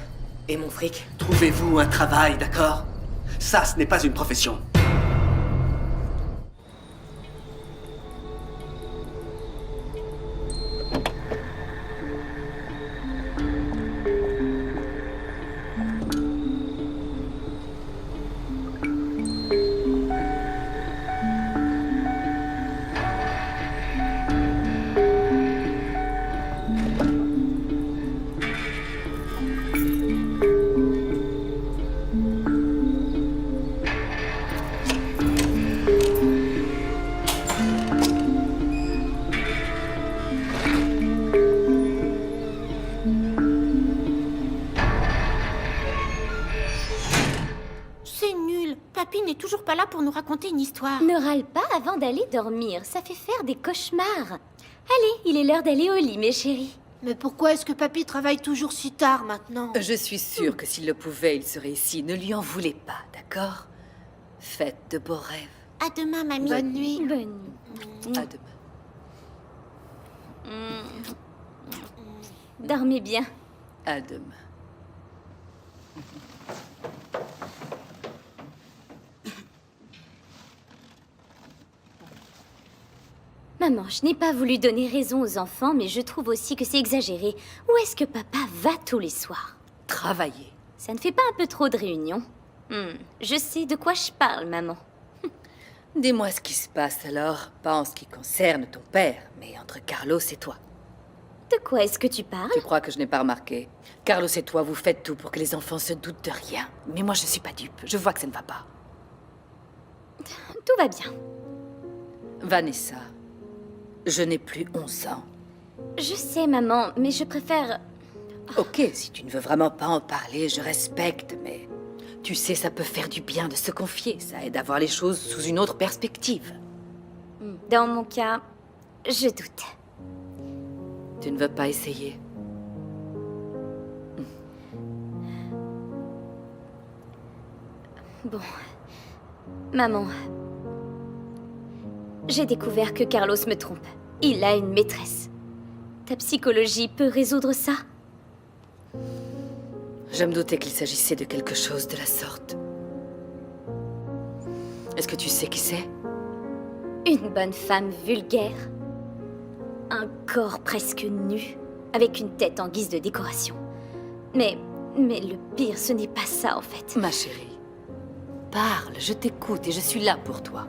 et mon fric? Trouvez-vous un travail, d'accord? Ça, ce n'est pas une profession. C'est nul. Papy n'est toujours pas là pour nous raconter une histoire. Ne râle pas avant d'aller dormir, ça fait faire des cauchemars. Allez, il est l'heure d'aller au lit, mes chéris. Mais pourquoi est-ce que papy travaille toujours si tard maintenant? Je suis sûre que s'il le pouvait, il serait ici. Ne lui en voulez pas, d'accord? Faites de beaux rêves. À demain, mamie. Bonne nuit. Bonne nuit. À demain. Dormez bien. À demain. Maman, je n'ai pas voulu donner raison aux enfants, mais je trouve aussi que c'est exagéré. Où est-ce que papa va tous les soirs? Travailler. Ça ne fait pas un peu trop de réunions? Je sais de quoi je parle, maman. Dis-moi ce qui se passe alors, pas en ce qui concerne ton père, mais entre Carlos et toi. De quoi est-ce que tu parles? Tu crois que je n'ai pas remarqué? Carlos et toi, vous faites tout pour que les enfants se doutent de rien. Mais moi, je suis pas dupe. Je vois que ça ne va pas. Tout va bien. Vanessa, je n'ai plus 11 ans. Je sais, maman, mais je préfère... Ok, si tu ne veux vraiment pas en parler, je respecte, mais... Tu sais, ça peut faire du bien de se confier. Ça aide à voir les choses sous une autre perspective. Dans mon cas, je doute. Tu ne veux pas essayer? Bon. Maman. J'ai découvert que Carlos me trompe. Il a une maîtresse. Ta psychologie peut résoudre ça? Je me doutais qu'il s'agissait de quelque chose de la sorte. Est-ce que tu sais qui c'est? Une bonne femme vulgaire. Un corps presque nu, avec une tête en guise de décoration. Mais le pire, ce n'est pas ça en fait. Ma chérie, parle, je t'écoute et je suis là pour toi.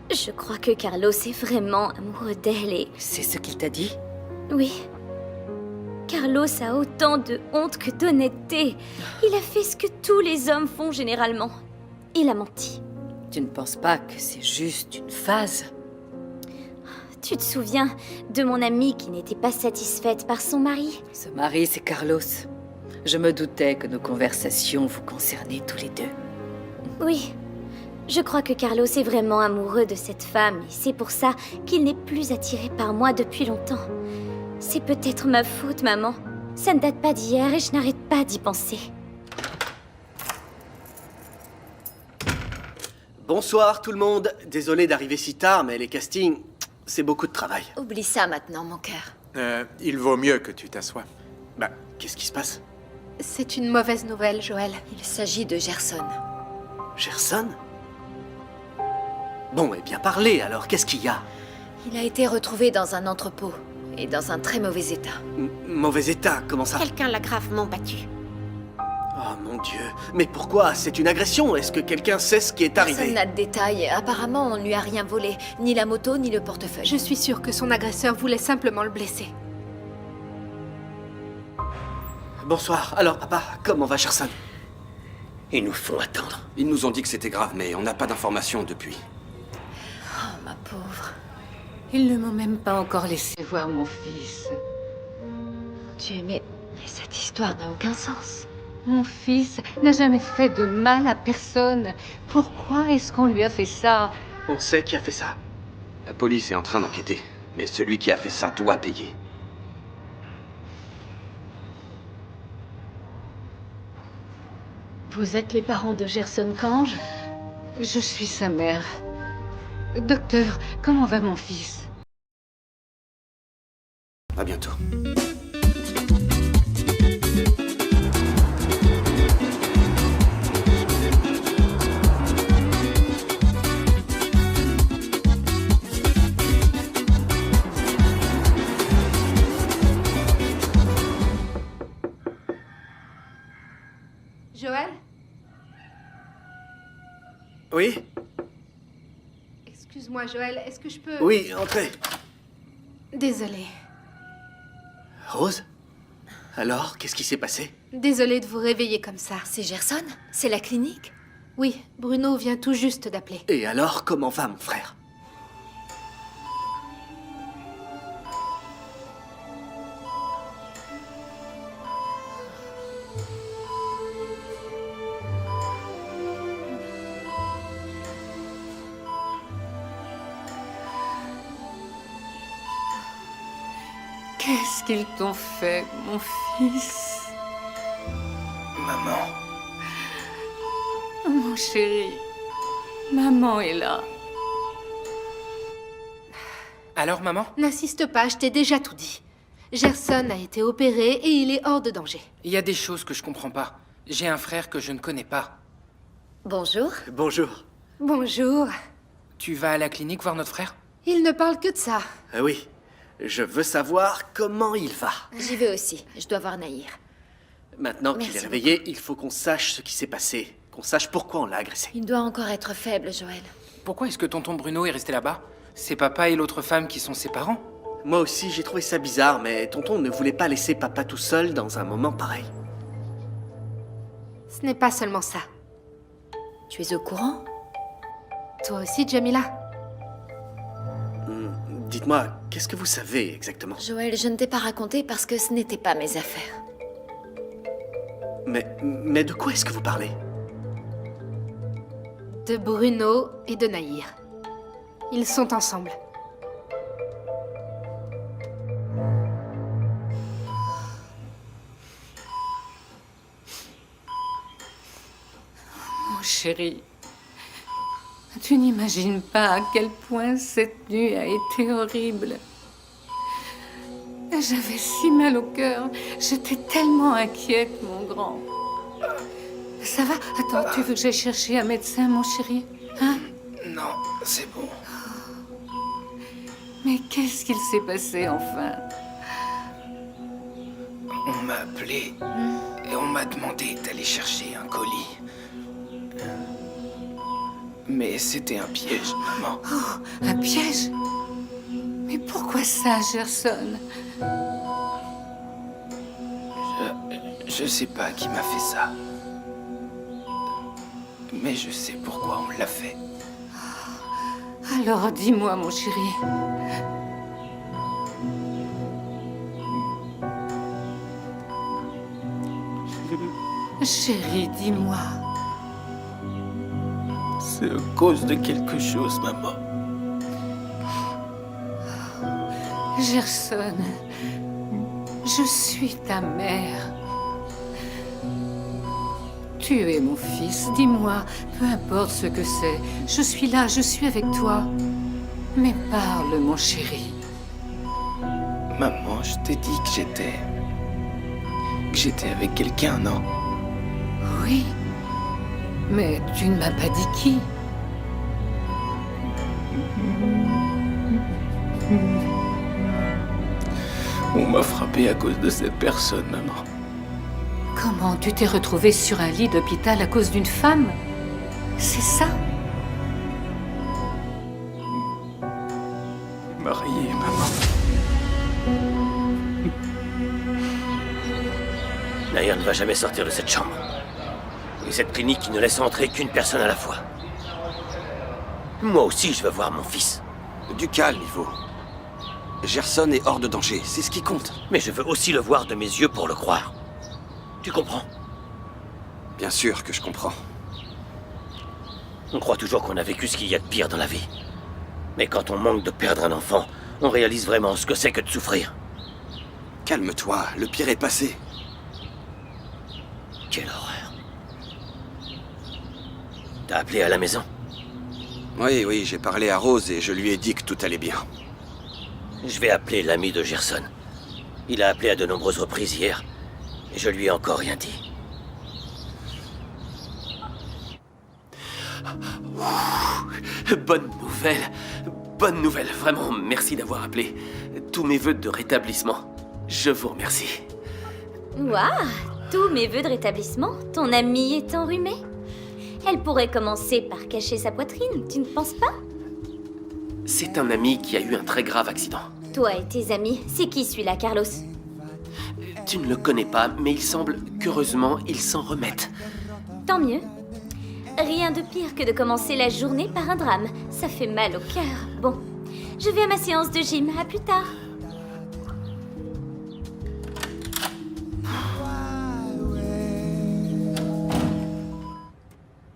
Je crois que Carlos est vraiment amoureux d'elle et... C'est ce qu'il t'a dit? Oui. Carlos a autant de honte que d'honnêteté. Il a fait ce que tous les hommes font généralement. Il a menti. Tu ne penses pas que c'est juste une phase? Tu te souviens de mon amie qui n'était pas satisfaite par son mari? Ce mari, c'est Carlos. Je me doutais que nos conversations vous concernaient tous les deux. Oui. Je crois que Carlos est vraiment amoureux de cette femme et c'est pour ça qu'il n'est plus attiré par moi depuis longtemps. C'est peut-être ma faute, maman. Ça ne date pas d'hier et je n'arrête pas d'y penser. Bonsoir tout le monde. Désolé d'arriver si tard, mais les castings, c'est beaucoup de travail. Oublie ça maintenant, mon cœur. Il vaut mieux que tu t'assoies. Bah, qu'est-ce qui se passe? C'est une mauvaise nouvelle, Joël. Il s'agit de Gerson. Gerson? Bon, eh bien parlez alors, qu'est-ce qu'il y a? Il a été retrouvé dans un entrepôt et dans un très mauvais état. Mauvais état, comment ça? Quelqu'un l'a gravement battu. Oh mon Dieu, mais pourquoi? C'est une agression. Est-ce que quelqu'un sait ce qui est arrivé? Personne n'a de détails. Apparemment, on ne lui a rien volé. Ni la moto, ni le portefeuille. Je suis sûre que son agresseur voulait simplement le blesser. Bonsoir. Alors, papa, comment va Gerson? Ils nous font attendre. Ils nous ont dit que c'était grave, mais on n'a pas d'informations depuis. Oh, ma pauvre. Ils ne m'ont même pas encore laissé voir mon fils. Dieu, mais cette histoire n'a aucun sens. Mon fils n'a jamais fait de mal à personne. Pourquoi est-ce qu'on lui a fait ça? On sait qui a fait ça. La police est en train d'enquêter. Mais celui qui a fait ça doit payer. Vous êtes les parents de Gerson Kange? Je suis sa mère. Docteur, comment va mon fils? À bientôt. Joël? Oui? Excuse-moi, Joël, est-ce que je peux... Oui, entrez. Désolée. Rose? Alors, qu'est-ce qui s'est passé? Désolée de vous réveiller comme ça. C'est Gerson? C'est la clinique? Oui, Bruno vient tout juste d'appeler. Et alors, comment va mon frère? Qu'est-ce qu'ils t'ont fait, mon fils? Maman. Mon chéri, maman est là. Alors, maman? N'insiste pas, je t'ai déjà tout dit. Gerson a été opéré et il est hors de danger. Il y a des choses que je comprends pas. J'ai un frère que je ne connais pas. Bonjour. Bonjour. Bonjour. Tu vas à la clinique voir notre frère? Il ne parle que de ça. Ah oui. Je veux savoir comment il va. J'y vais aussi. Je dois voir Nahir. Maintenant qu'il Merci est réveillé, il faut qu'on sache ce qui s'est passé. Qu'on sache pourquoi on l'a agressé. Il doit encore être faible, Joël. Pourquoi est-ce que tonton Bruno est resté là-bas? C'est papa et l'autre femme qui sont ses parents? Moi aussi, j'ai trouvé ça bizarre, mais tonton ne voulait pas laisser papa tout seul dans un moment pareil. Ce n'est pas seulement ça. Tu es au courant? Toi aussi, Jamila? Dites-moi, qu'est-ce que vous savez exactement? Joël, je ne t'ai pas raconté parce que ce n'était pas mes affaires. Mais de quoi est-ce que vous parlez? De Bruno et de Nahir. Ils sont ensemble. Mon chéri, tu n'imagines pas à quel point cette nuit a été horrible. J'avais si mal au cœur. J'étais tellement inquiète, mon grand. Ça va? Attends, tu veux que j'aille chercher un médecin, mon chéri? Hein? Non, c'est bon. Mais qu'est-ce qu'il s'est passé, enfin? On m'a appelé et on m'a demandé d'aller chercher un colis. Mais c'était un piège, maman. Oh, un piège? Mais pourquoi ça, Gerson? Je sais pas qui m'a fait ça. Mais je sais pourquoi on l'a fait. Alors dis-moi, mon chéri. Chéri, dis-moi. C'est à cause de quelque chose, maman. Gerson, je suis ta mère. Tu es mon fils, dis-moi, peu importe ce que c'est. Je suis là, je suis avec toi. Mais parle, mon chéri. Maman, je t'ai dit que j'étais avec quelqu'un, non? Oui. Mais tu ne m'as pas dit qui. On m'a frappé à cause de cette personne, maman. Comment tu t'es retrouvé sur un lit d'hôpital à cause d'une femme? C'est ça? Marié, maman. Nahir ne va jamais sortir de cette chambre. Et cette clinique qui ne laisse entrer qu'une personne à la fois. Moi aussi, je veux voir mon fils. Du calme, Ivo. Gerson est hors de danger, c'est ce qui compte. Mais je veux aussi le voir de mes yeux pour le croire. Tu comprends? Bien sûr que je comprends. On croit toujours qu'on a vécu ce qu'il y a de pire dans la vie. Mais quand on manque de perdre un enfant, On réalise vraiment ce que c'est que de souffrir. Calme-toi, le pire est passé. Quelle horreur. T'as appelé à la maison? Oui, j'ai parlé à Rose et je lui ai dit que tout allait bien. Je vais appeler l'ami de Gerson. Il a appelé à de nombreuses reprises hier, et je lui ai encore rien dit. Bonne nouvelle, vraiment, merci d'avoir appelé. Tous mes vœux de rétablissement. Je vous remercie. Waouh! Tous mes vœux de rétablissement, ton amie est enrhumée? Elle pourrait commencer par cacher sa poitrine, tu ne penses pas? C'est un ami qui a eu un très grave accident. Toi et tes amis, c'est qui celui-là, Carlos? Tu ne le connais pas, mais il semble qu'heureusement, il s'en remette. Tant mieux. Rien de pire que de commencer la journée par un drame. Ça fait mal au cœur. Bon, je vais à ma séance de gym. À plus tard.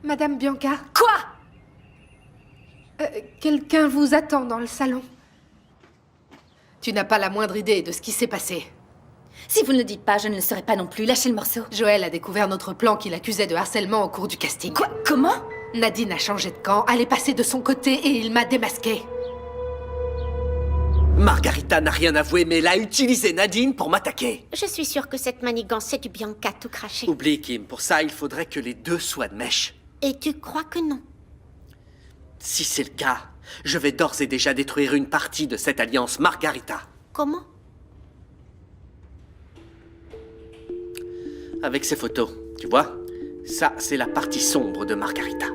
Madame Bianca. Quoi? Quelqu'un vous attend dans le salon. Tu n'as pas la moindre idée de ce qui s'est passé. Si vous ne le dites pas, je ne le saurais pas non plus. Lâchez le morceau. Joël a découvert notre plan qu'il accusait de harcèlement au cours du casting. Quoi? Comment? Nadine a changé de camp, elle est passée de son côté et il m'a démasqué. Margarita n'a rien avoué, mais elle a utilisé Nadine pour m'attaquer. Je suis sûre que cette manigance, c'est du Bianca tout craché. Oublie, Kim, pour ça, il faudrait que les deux soient de mèche. Et tu crois que non? Si c'est le cas, je vais d'ores et déjà détruire une partie de cette alliance Margarita. Comment? Avec ces photos, tu vois? Ça, c'est la partie sombre de Margarita.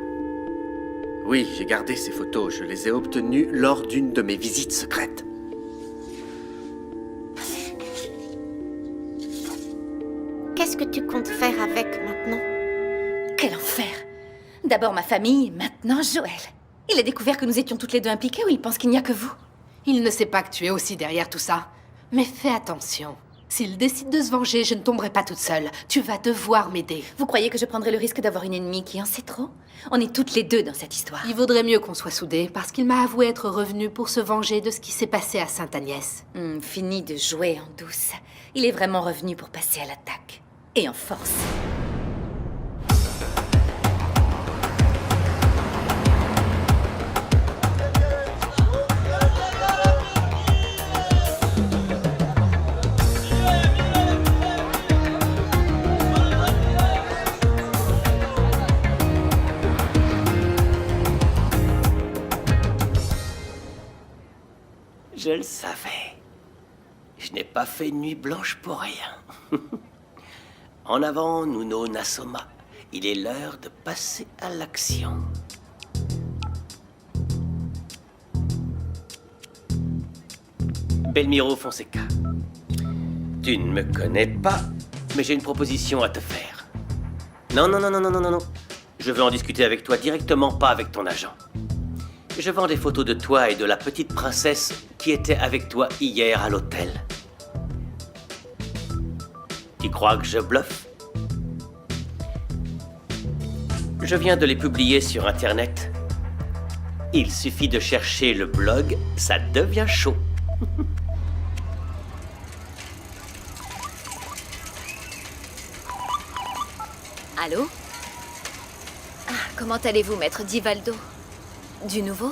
Oui, j'ai gardé ces photos. Je les ai obtenues lors d'une de mes visites secrètes. Qu'est-ce que tu comptes faire avec maintenant? Quel enfer! D'abord ma famille, maintenant Joël. Il a découvert que nous étions toutes les deux impliquées ou il pense qu'il n'y a que vous? Il ne sait pas que tu es aussi derrière tout ça. Mais fais attention. S'il décide de se venger, je ne tomberai pas toute seule. Tu vas devoir m'aider. Vous croyez que je prendrai le risque d'avoir une ennemie qui en sait trop? On est toutes les deux dans cette histoire. Il vaudrait mieux qu'on soit soudés, parce qu'il m'a avoué être revenu pour se venger de ce qui s'est passé à Sainte-Agnès. Fini de jouer en douce. Il est vraiment revenu pour passer à l'attaque. Et en force. Je le savais. Je n'ai pas fait nuit blanche pour rien. En avant, Nuno Nassoma. Il est l'heure de passer à l'action. Belmiro Fonseca. Tu ne me connais pas, mais j'ai une proposition à te faire. Non. Je veux en discuter avec toi directement, pas avec ton agent. Je vends des photos de toi et de la petite princesse qui était avec toi hier à l'hôtel. Tu crois que je bluffe? Je viens de les publier sur Internet. Il suffit de chercher le blog, ça devient chaud. Allô? Ah, comment allez-vous, maître Divaldo? Du nouveau?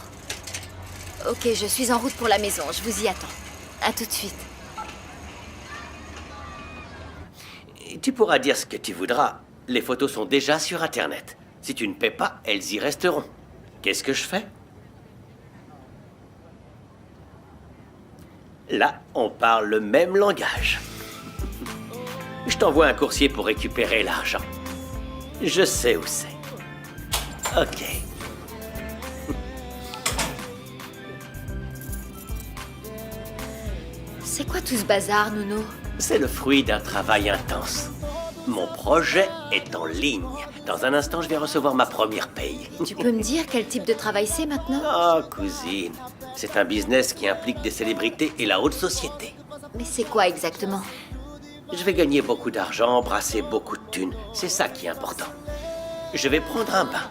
Ok, je suis en route pour la maison, je vous y attends. À tout de suite. Tu pourras dire ce que tu voudras. Les photos sont déjà sur Internet. Si tu ne paies pas, elles y resteront. Qu'est-ce que je fais? Là, on parle le même langage. Je t'envoie un coursier pour récupérer l'argent. Je sais où c'est. Ok. C'est quoi tout ce bazar, Nuno? C'est le fruit d'un travail intense. Mon projet est en ligne. Dans un instant, je vais recevoir ma première paye. Tu peux me dire quel type de travail c'est maintenant? Oh, cousine. C'est un business qui implique des célébrités et la haute société. Mais c'est quoi exactement? Je vais gagner beaucoup d'argent, brasser beaucoup de thunes. C'est ça qui est important. Je vais prendre un bain.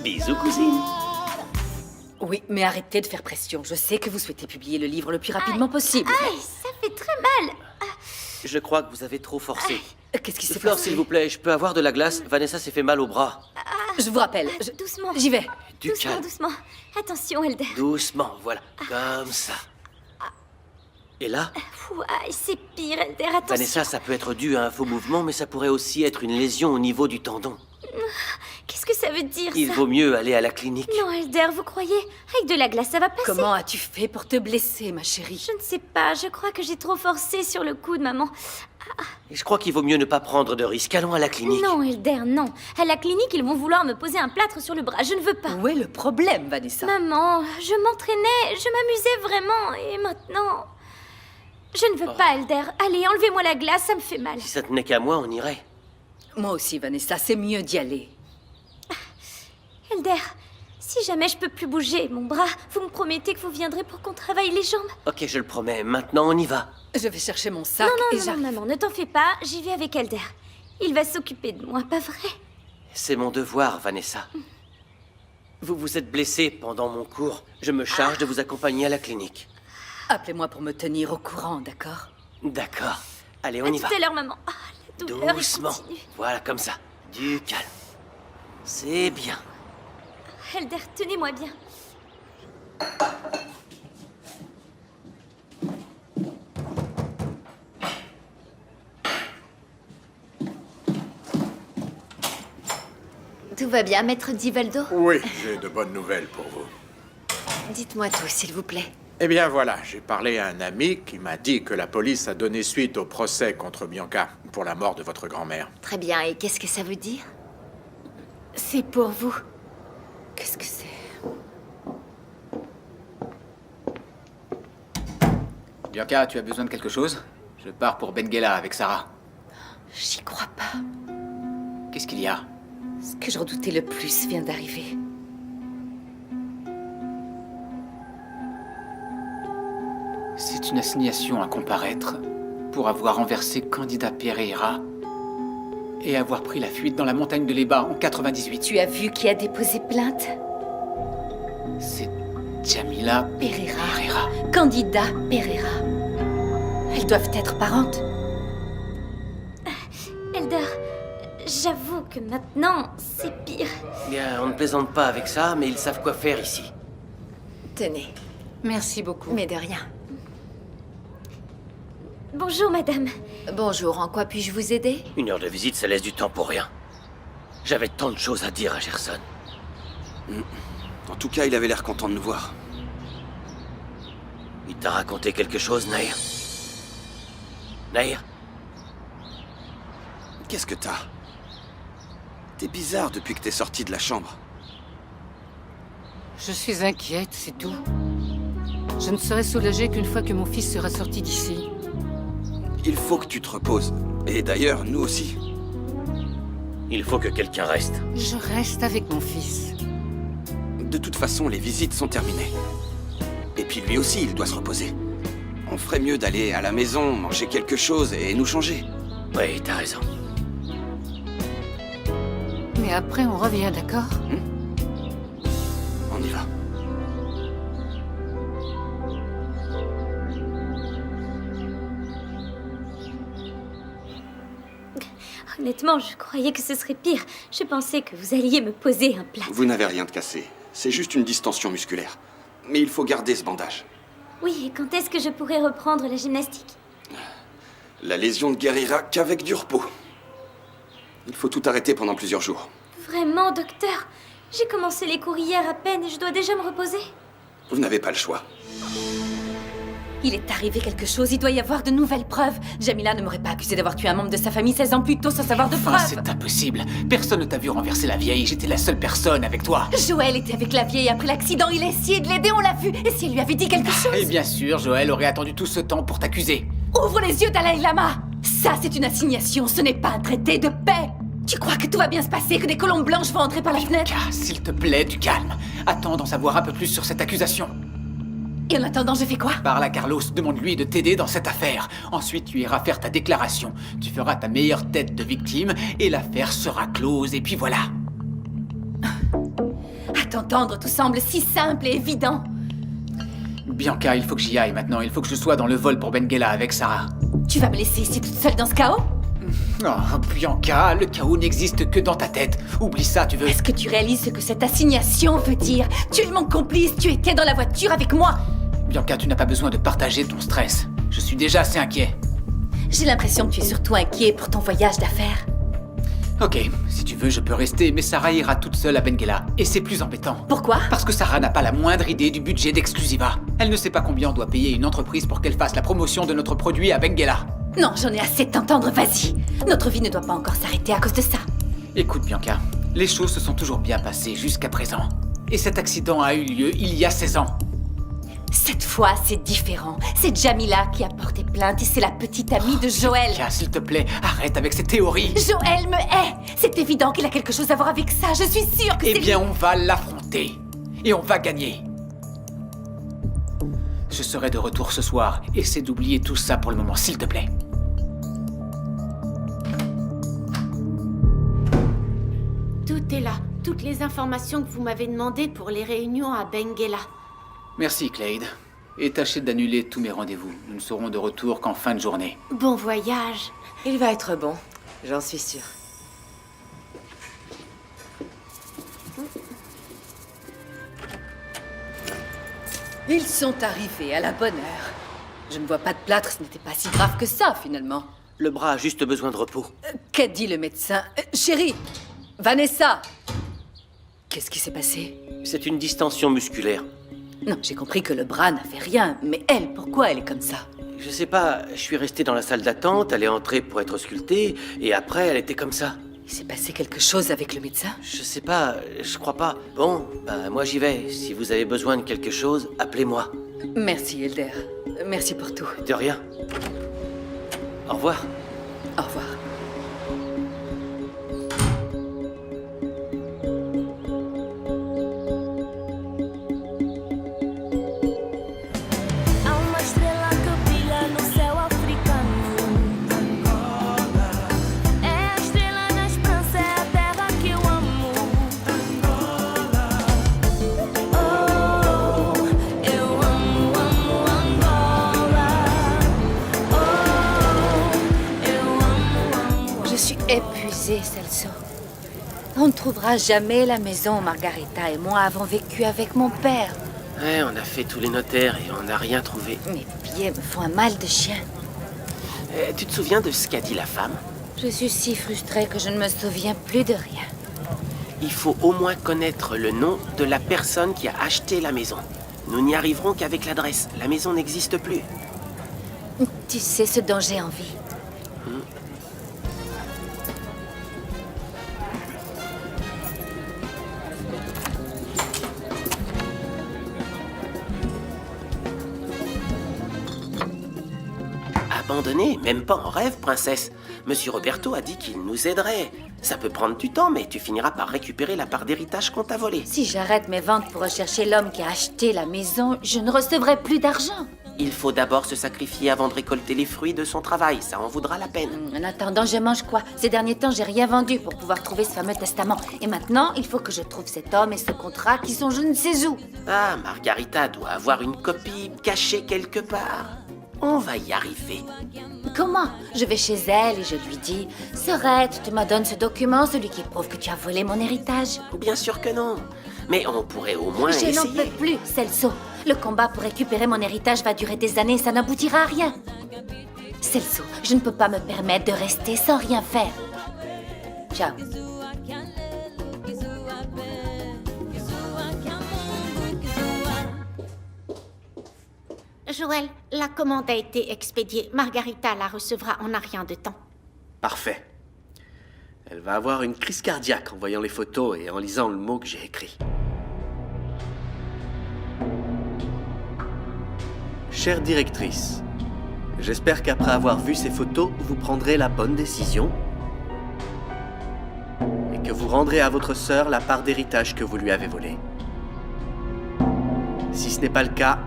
Bisous, cousine. Oui, mais arrêtez de faire pression. Je sais que vous souhaitez publier le livre le plus rapidement possible. Aïe, ça fait très mal. Je crois que vous avez trop forcé. Qu'est-ce qui s'est Fleur, passé? s'il vous plaît, je peux avoir de la glace? Vanessa s'est fait mal au bras. Je vous rappelle. Doucement. J'y vais. Du Doucement, calme. doucement. Attention, Elder. Doucement, voilà. Comme ça. Et là, Ouh, aïe, c'est pire, Elder. Attention. Vanessa, ça peut être dû à un faux mouvement, mais ça pourrait aussi être une lésion au niveau du tendon. Qu'est-ce que ça veut dire, Il ça? vaut mieux aller à la clinique. Non, Elder, vous croyez? Avec de la glace, ça va passer. Comment as-tu fait pour te blesser, ma chérie? Je ne sais pas. Je crois que j'ai trop forcé sur le coup de maman. Et je crois qu'il vaut mieux ne pas prendre de risques. Allons à la clinique. Non, Elder, non. À la clinique, ils vont vouloir me poser un plâtre sur le bras. Je ne veux pas. Où est le problème, Vanessa? Maman, je m'entraînais, je m'amusais vraiment. Et maintenant... Je ne veux pas, Elder. Allez, enlevez-moi la glace, ça me fait mal. Si ça tenait qu'à moi, on irait. Moi aussi, Vanessa, c'est mieux d'y aller. Elder, si jamais je peux plus bouger mon bras, vous me promettez que vous viendrez pour qu'on travaille les jambes? Ok, je le promets. Maintenant, on y va. Je vais chercher mon sac et Non, j'arrive. maman, ne t'en fais pas. J'y vais avec Elder. Il va s'occuper de moi, pas vrai? C'est mon devoir, Vanessa. Vous vous êtes blessée pendant mon cours. Je me charge de vous accompagner à la clinique. Appelez-moi pour me tenir au courant, d'accord? D'accord. Allez, on y va. Tout à l'heure, maman. Ah, la douleur, elle Doucement. continue. Voilà, comme ça. Du calme. C'est bien. Elder, tenez-moi bien. Tout va bien, maître Divaldo? Oui, j'ai de bonnes nouvelles pour vous. Dites-moi tout, s'il vous plaît. Eh bien voilà, j'ai parlé à un ami qui m'a dit que la police a donné suite au procès contre Bianca pour la mort de votre grand-mère. Très bien, et qu'est-ce que ça veut dire? C'est pour vous. Qu'est-ce que c'est? Bianca, tu as besoin de quelque chose? Je pars pour Benguela avec Sarah. J'y crois pas. Qu'est-ce qu'il y a? Ce que je redoutais le plus vient d'arriver. C'est une assignation à comparaître pour avoir renversé Candida Pereira et avoir pris la fuite dans la montagne de l'Eba en 98. Tu as vu qui a déposé plainte? C'est Jamila Pereira. Candida Pereira. Elles doivent être parentes. Elder, j'avoue que maintenant, c'est pire. Bien, on ne plaisante pas avec ça, mais ils savent quoi faire ici. Tenez. Merci beaucoup. Mais de rien. Bonjour, madame. Bonjour, en quoi puis-je vous aider? 1 heure de visite, ça laisse du temps pour rien. J'avais tant de choses à dire à Gerson. En tout cas, il avait l'air content de nous voir. Il t'a raconté quelque chose, Nair? Nair? Qu'est-ce que t'as? T'es bizarre depuis que t'es sorti de la chambre. Je suis inquiète, c'est tout. Je ne serai soulagée qu'une fois que mon fils sera sorti d'ici. Il faut que tu te reposes. Et d'ailleurs, nous aussi. Il faut que quelqu'un reste. Je reste avec mon fils. De toute façon, les visites sont terminées. Et puis lui aussi, il doit se reposer. On ferait mieux d'aller à la maison, manger quelque chose et nous changer. Oui, t'as raison. Mais après, on revient, d'accord? On y va. Honnêtement, je croyais que ce serait pire. Je pensais que vous alliez me poser un plat. Vous n'avez rien de cassé. C'est juste une distension musculaire. Mais il faut garder ce bandage. Oui, et quand est-ce que je pourrai reprendre la gymnastique? La lésion ne guérira qu'avec du repos. Il faut tout arrêter pendant plusieurs jours. Vraiment, docteur? J'ai commencé les cours hier à peine et je dois déjà me reposer. Vous n'avez pas le choix. Il est arrivé quelque chose, il doit y avoir de nouvelles preuves. Jamila ne m'aurait pas accusé d'avoir tué un membre de sa famille 16 ans plus tôt sans savoir de Enfin, preuves. c'est impossible. Personne ne t'a vu renverser la vieille. J'étais la seule personne avec toi. Joël était avec la vieille après l'accident, il a essayé de l'aider, on l'a vu. Et si elle lui avait dit quelque chose? Et bien sûr, Joël aurait attendu tout ce temps pour t'accuser. Ouvre les yeux, Dalai Lama! Ça, c'est une assignation, ce n'est pas un traité de paix! Tu crois que tout va bien se passer, que des colombes blanches vont entrer par la fenêtre? S'il te plaît, du calme. Attends d'en savoir un peu plus sur cette accusation. Et en attendant, je fais quoi? Parle à Carlos, demande-lui de t'aider dans cette affaire. Ensuite, tu iras faire ta déclaration. Tu feras ta meilleure tête de victime et l'affaire sera close, et puis voilà. t'entendre, tout semble si simple et évident. Bianca, il faut que j'y aille maintenant. Il faut que je sois dans le vol pour Benguela avec Sarah. Tu vas me laisser ici toute seule dans ce chaos? Oh, Bianca, le chaos n'existe que dans ta tête. Oublie ça, tu veux. Est-ce que tu réalises ce que cette assignation veut dire? Tu es mon complice, tu étais dans la voiture avec moi. Bianca, tu n'as pas besoin de partager ton stress. Je suis déjà assez inquiet. J'ai l'impression que tu es surtout inquiet pour ton voyage d'affaires. Ok, si tu veux, je peux rester, mais Sarah ira toute seule à Benguela. Et c'est plus embêtant. Pourquoi? Parce que Sarah n'a pas la moindre idée du budget d'Exclusiva. Elle ne sait pas combien on doit payer une entreprise pour qu'elle fasse la promotion de notre produit à Benguela. Non, j'en ai assez de t'entendre, vas-y. Notre vie ne doit pas encore s'arrêter à cause de ça. Écoute, Bianca, les choses se sont toujours bien passées jusqu'à présent. Et cet accident a eu lieu il y a 16 ans. Cette fois, c'est différent. C'est Jamila qui a porté plainte et c'est la petite amie de Joël. Bianca, s'il te plaît, arrête avec ces théories. Joël me hait. C'est évident qu'il a quelque chose à voir avec ça. Je suis sûre que c'est... Eh bien, on va l'affronter. Et on va gagner. Je serai de retour ce soir. Essaie d'oublier tout ça pour le moment, s'il te plaît. Tout est là. Toutes les informations que vous m'avez demandées pour les réunions à Benguela. Merci, Clade. Et tâchez d'annuler tous mes rendez-vous. Nous ne serons de retour qu'en fin de journée. Bon voyage. Il va être bon, j'en suis sûre. Ils sont arrivés à la bonne heure. Je ne vois pas de plâtre, ce n'était pas si grave que ça, finalement. Le bras a juste besoin de repos. Qu'a dit le médecin? Chérie, Vanessa! Qu'est-ce qui s'est passé? C'est une distension musculaire. Non, j'ai compris que le bras n'a fait rien, mais elle, pourquoi elle est comme ça? Je sais pas, je suis resté dans la salle d'attente, elle est entrée pour être auscultée, et après elle était comme ça. Il s'est passé quelque chose avec le médecin? Je sais pas, je crois pas. Bon, bah moi j'y vais. Si vous avez besoin de quelque chose, appelez-moi. Merci, Elder. Merci pour tout. De rien. Au revoir. Au revoir. Épuisée, Celso. On ne trouvera jamais la maison où Margarita et moi avons vécu avec mon père. Ouais, on a fait tous les notaires et on n'a rien trouvé. Mes pieds me font un mal de chien. Tu te souviens de ce qu'a dit la femme? Je suis si frustrée que je ne me souviens plus de rien. Il faut au moins connaître le nom de la personne qui a acheté la maison. Nous n'y arriverons qu'avec l'adresse. La maison n'existe plus. Tu sais ce dont j'ai envie. Abandonné, même pas en rêve, princesse. Monsieur Roberto a dit qu'il nous aiderait. Ça peut prendre du temps, mais tu finiras par récupérer la part d'héritage qu'on t'a volée. Si j'arrête mes ventes pour rechercher l'homme qui a acheté la maison, je ne recevrai plus d'argent. Il faut d'abord se sacrifier avant de récolter les fruits de son travail. Ça en vaudra la peine. En attendant, je mange quoi? Ces derniers temps, j'ai rien vendu pour pouvoir trouver ce fameux testament. Et maintenant, il faut que je trouve cet homme et ce contrat qui sont je ne sais où. Ah, Margarita doit avoir une copie cachée quelque part. On va y arriver. Comment? Je vais chez elle et je lui dis « Sorette, tu me donnes ce document, celui qui prouve que tu as volé mon héritage. » Bien sûr que non. Mais on pourrait au moins Je essayer. n'en peux plus, Celso. Le combat pour récupérer mon héritage va durer des années et ça n'aboutira à rien. Celso, je ne peux pas me permettre de rester sans rien faire. Ciao. Joël, la commande a été expédiée. Margarita la recevra en un rien de temps. Parfait. Elle va avoir une crise cardiaque en voyant les photos et en lisant le mot que j'ai écrit. Chère directrice, j'espère qu'après avoir vu ces photos, vous prendrez la bonne décision et que vous rendrez à votre sœur la part d'héritage que vous lui avez volée. Si ce n'est pas le cas,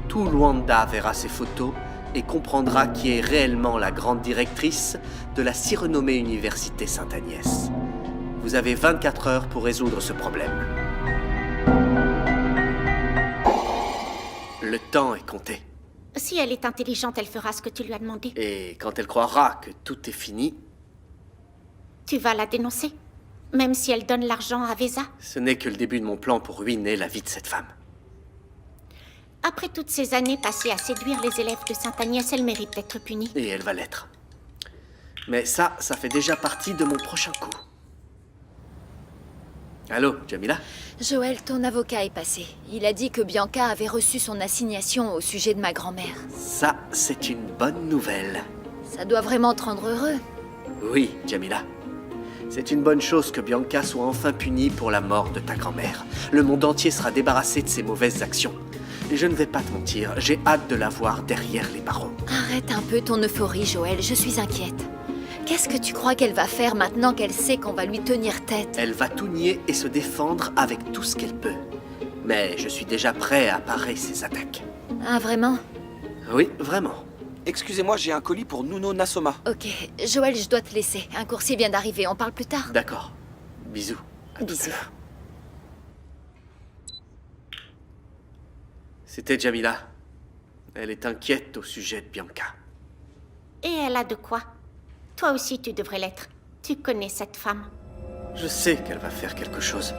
tout Luanda verra ces photos et comprendra qui est réellement la grande directrice de la si renommée Université Sainte-Agnès. Vous avez 24 heures pour résoudre ce problème. comptait. Si elle est intelligente, elle fera ce que tu lui as demandé. Et quand elle croira que tout est fini, Tu vas la dénoncer, même si elle donne l'argent à Vesa. ce n'est que le début de mon plan pour ruiner la vie de cette femme. Après toutes ces années passées à séduire les élèves de Sainte-Agnès, elle mérite d'être punie. Et elle va l'être. Mais ça fait déjà partie de mon prochain coup. Allô, Jamila? Joël, ton avocat est passé. Il a dit que Bianca avait reçu son assignation au sujet de ma grand-mère. Ça, c'est une bonne nouvelle. Ça doit vraiment te rendre heureux. Oui, Jamila. C'est une bonne chose que Bianca soit enfin punie pour la mort de ta grand-mère. Le monde entier sera débarrassé de ses mauvaises actions. Et je ne vais pas te mentir, j'ai hâte de la voir derrière les barreaux. Arrête un peu ton euphorie, Joël, je suis inquiète. Qu'est-ce que tu crois qu'elle va faire maintenant qu'elle sait qu'on va lui tenir tête? Elle va tout nier et se défendre avec tout ce qu'elle peut. Mais je suis déjà prêt à parer ses attaques. Ah, vraiment? Oui, vraiment. Excusez-moi, j'ai un colis pour Nuno Nassoma. Ok, Joël, je dois te laisser. Un coursier vient d'arriver, on parle plus tard. D'accord. Bisous. Bisous. C'était Jamila. Elle est inquiète au sujet de Bianca. Et elle a de quoi. Toi aussi, tu devrais l'être. Tu connais cette femme. Je sais qu'elle va faire quelque chose.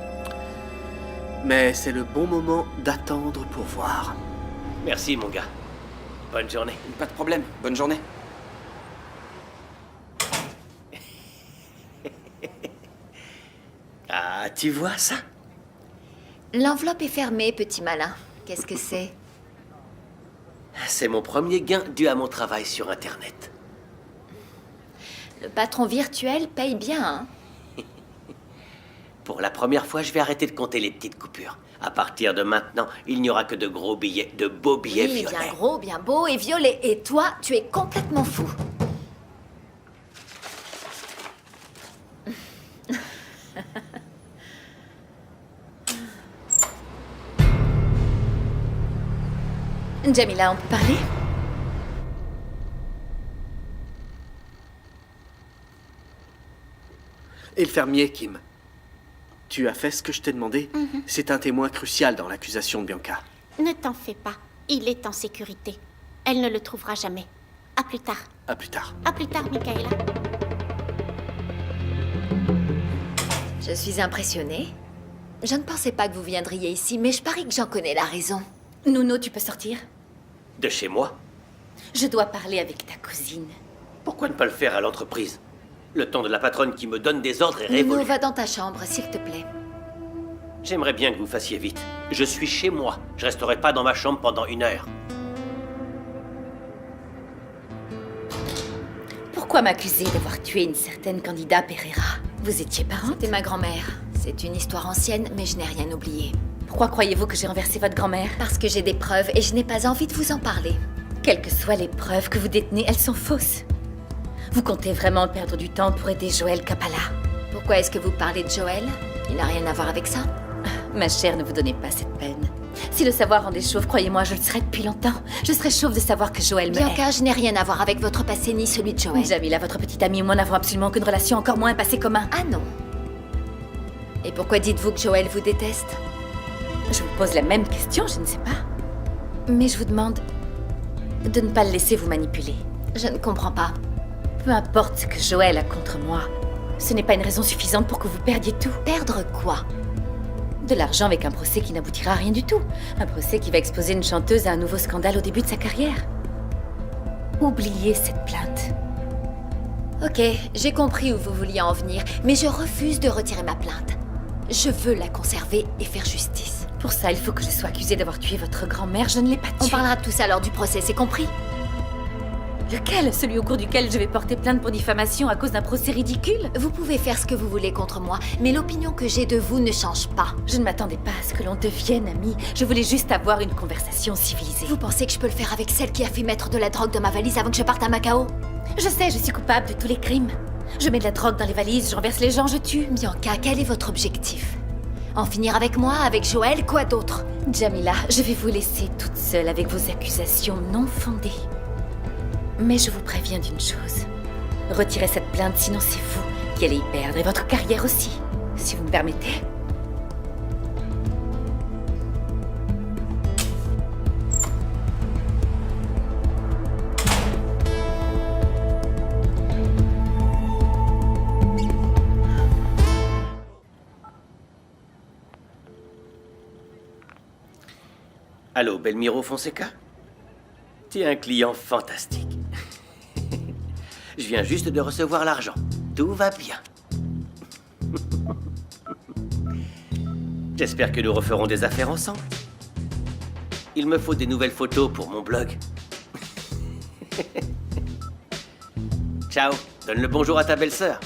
Mais c'est le bon moment d'attendre pour voir. Merci, mon gars. Bonne journée. Pas de problème, bonne journée. Ah, tu vois ça? L'enveloppe est fermée, petit malin. Qu'est-ce que c'est? C'est mon premier gain dû à mon travail sur Internet. Le patron virtuel paye bien, hein? Pour la première fois, je vais arrêter de compter les petites coupures. À partir de maintenant, il n'y aura que de gros billets, de beaux billets Oui, violets. bien gros, bien beau et violet. Et toi, tu es complètement fou. Jamila, on peut parler? Et le fermier, Kim? Tu as fait ce que je t'ai demandé? C'est un témoin crucial dans l'accusation de Bianca. Ne t'en fais pas. Il est en sécurité. Elle ne le trouvera jamais. À plus tard. À plus tard. À plus tard, Michaela. Je suis impressionnée. Je ne pensais pas que vous viendriez ici, mais je parie que j'en connais la raison. Nuno, tu peux sortir? De chez moi? Je dois parler avec ta cousine. Pourquoi ne pas le faire à l'entreprise? Le temps de la patronne qui me donne des ordres est Nuno, révolu. va dans ta chambre, s'il te plaît. J'aimerais bien que vous fassiez vite. Je suis chez moi. Je resterai pas dans ma chambre pendant 1 heure. Pourquoi m'accuser d'avoir tué une certaine candidate Pereira? Vous étiez parente? C'était ma grand-mère. C'est une histoire ancienne, mais je n'ai rien oublié. Pourquoi croyez-vous que j'ai renversé votre grand-mère? Parce que j'ai des preuves et je n'ai pas envie de vous en parler. Quelles que soient les preuves que vous détenez, elles sont fausses. Vous comptez vraiment perdre du temps pour aider Joël Capala? Pourquoi est-ce que vous parlez de Joël? Il n'a rien à voir avec ça. Ma chère, ne vous donnez pas cette peine. Si le savoir rendait chauve, croyez-moi, je le serais depuis longtemps. Je serais chauve de savoir que Joël me Bianca, je n'ai rien à voir avec votre passé ni celui de Joël. Jamila, votre petite amie et moi n'avons absolument aucune relation, encore moins un passé commun. Ah non. Et pourquoi dites-vous que Joël vous déteste? Je vous pose la même question, je ne sais pas. Mais je vous demande de ne pas le laisser vous manipuler. Je ne comprends pas. Peu importe ce que Joël a contre moi, ce n'est pas une raison suffisante pour que vous perdiez tout. Perdre quoi? De l'argent avec un procès qui n'aboutira à rien du tout. Un procès qui va exposer une chanteuse à un nouveau scandale au début de sa carrière. Oubliez cette plainte. Ok, j'ai compris où vous vouliez en venir, mais je refuse de retirer ma plainte. Je veux la conserver et faire justice. Pour ça, il faut que je sois accusée d'avoir tué votre grand-mère. Je ne l'ai pas tuée. On parlera de tout ça lors du procès, c'est compris? Lequel? Celui au cours duquel je vais porter plainte pour diffamation à cause d'un procès ridicule? Vous pouvez faire ce que vous voulez contre moi, mais l'opinion que j'ai de vous ne change pas. Je ne m'attendais pas à ce que l'on devienne amis. Je voulais juste avoir une conversation civilisée. Vous pensez que je peux le faire avec celle qui a fait mettre de la drogue dans ma valise avant que je parte à Macao? Je sais, je suis coupable de tous les crimes. Je mets de la drogue dans les valises, je renverse les gens, je tue. Bianca, quel est votre objectif? En finir avec moi, avec Joël, quoi d'autre? Jamila, je vais vous laisser toute seule avec vos accusations non fondées. Mais je vous préviens d'une chose. Retirez cette plainte, sinon c'est vous qui allez y perdre, et votre carrière aussi, si vous me permettez. Allô, Belmiro Fonseca? Tu es un client fantastique. Je viens juste de recevoir l'argent. Tout va bien. J'espère que nous referons des affaires ensemble. Il me faut des nouvelles photos pour mon blog. Ciao, donne le bonjour à ta belle-sœur.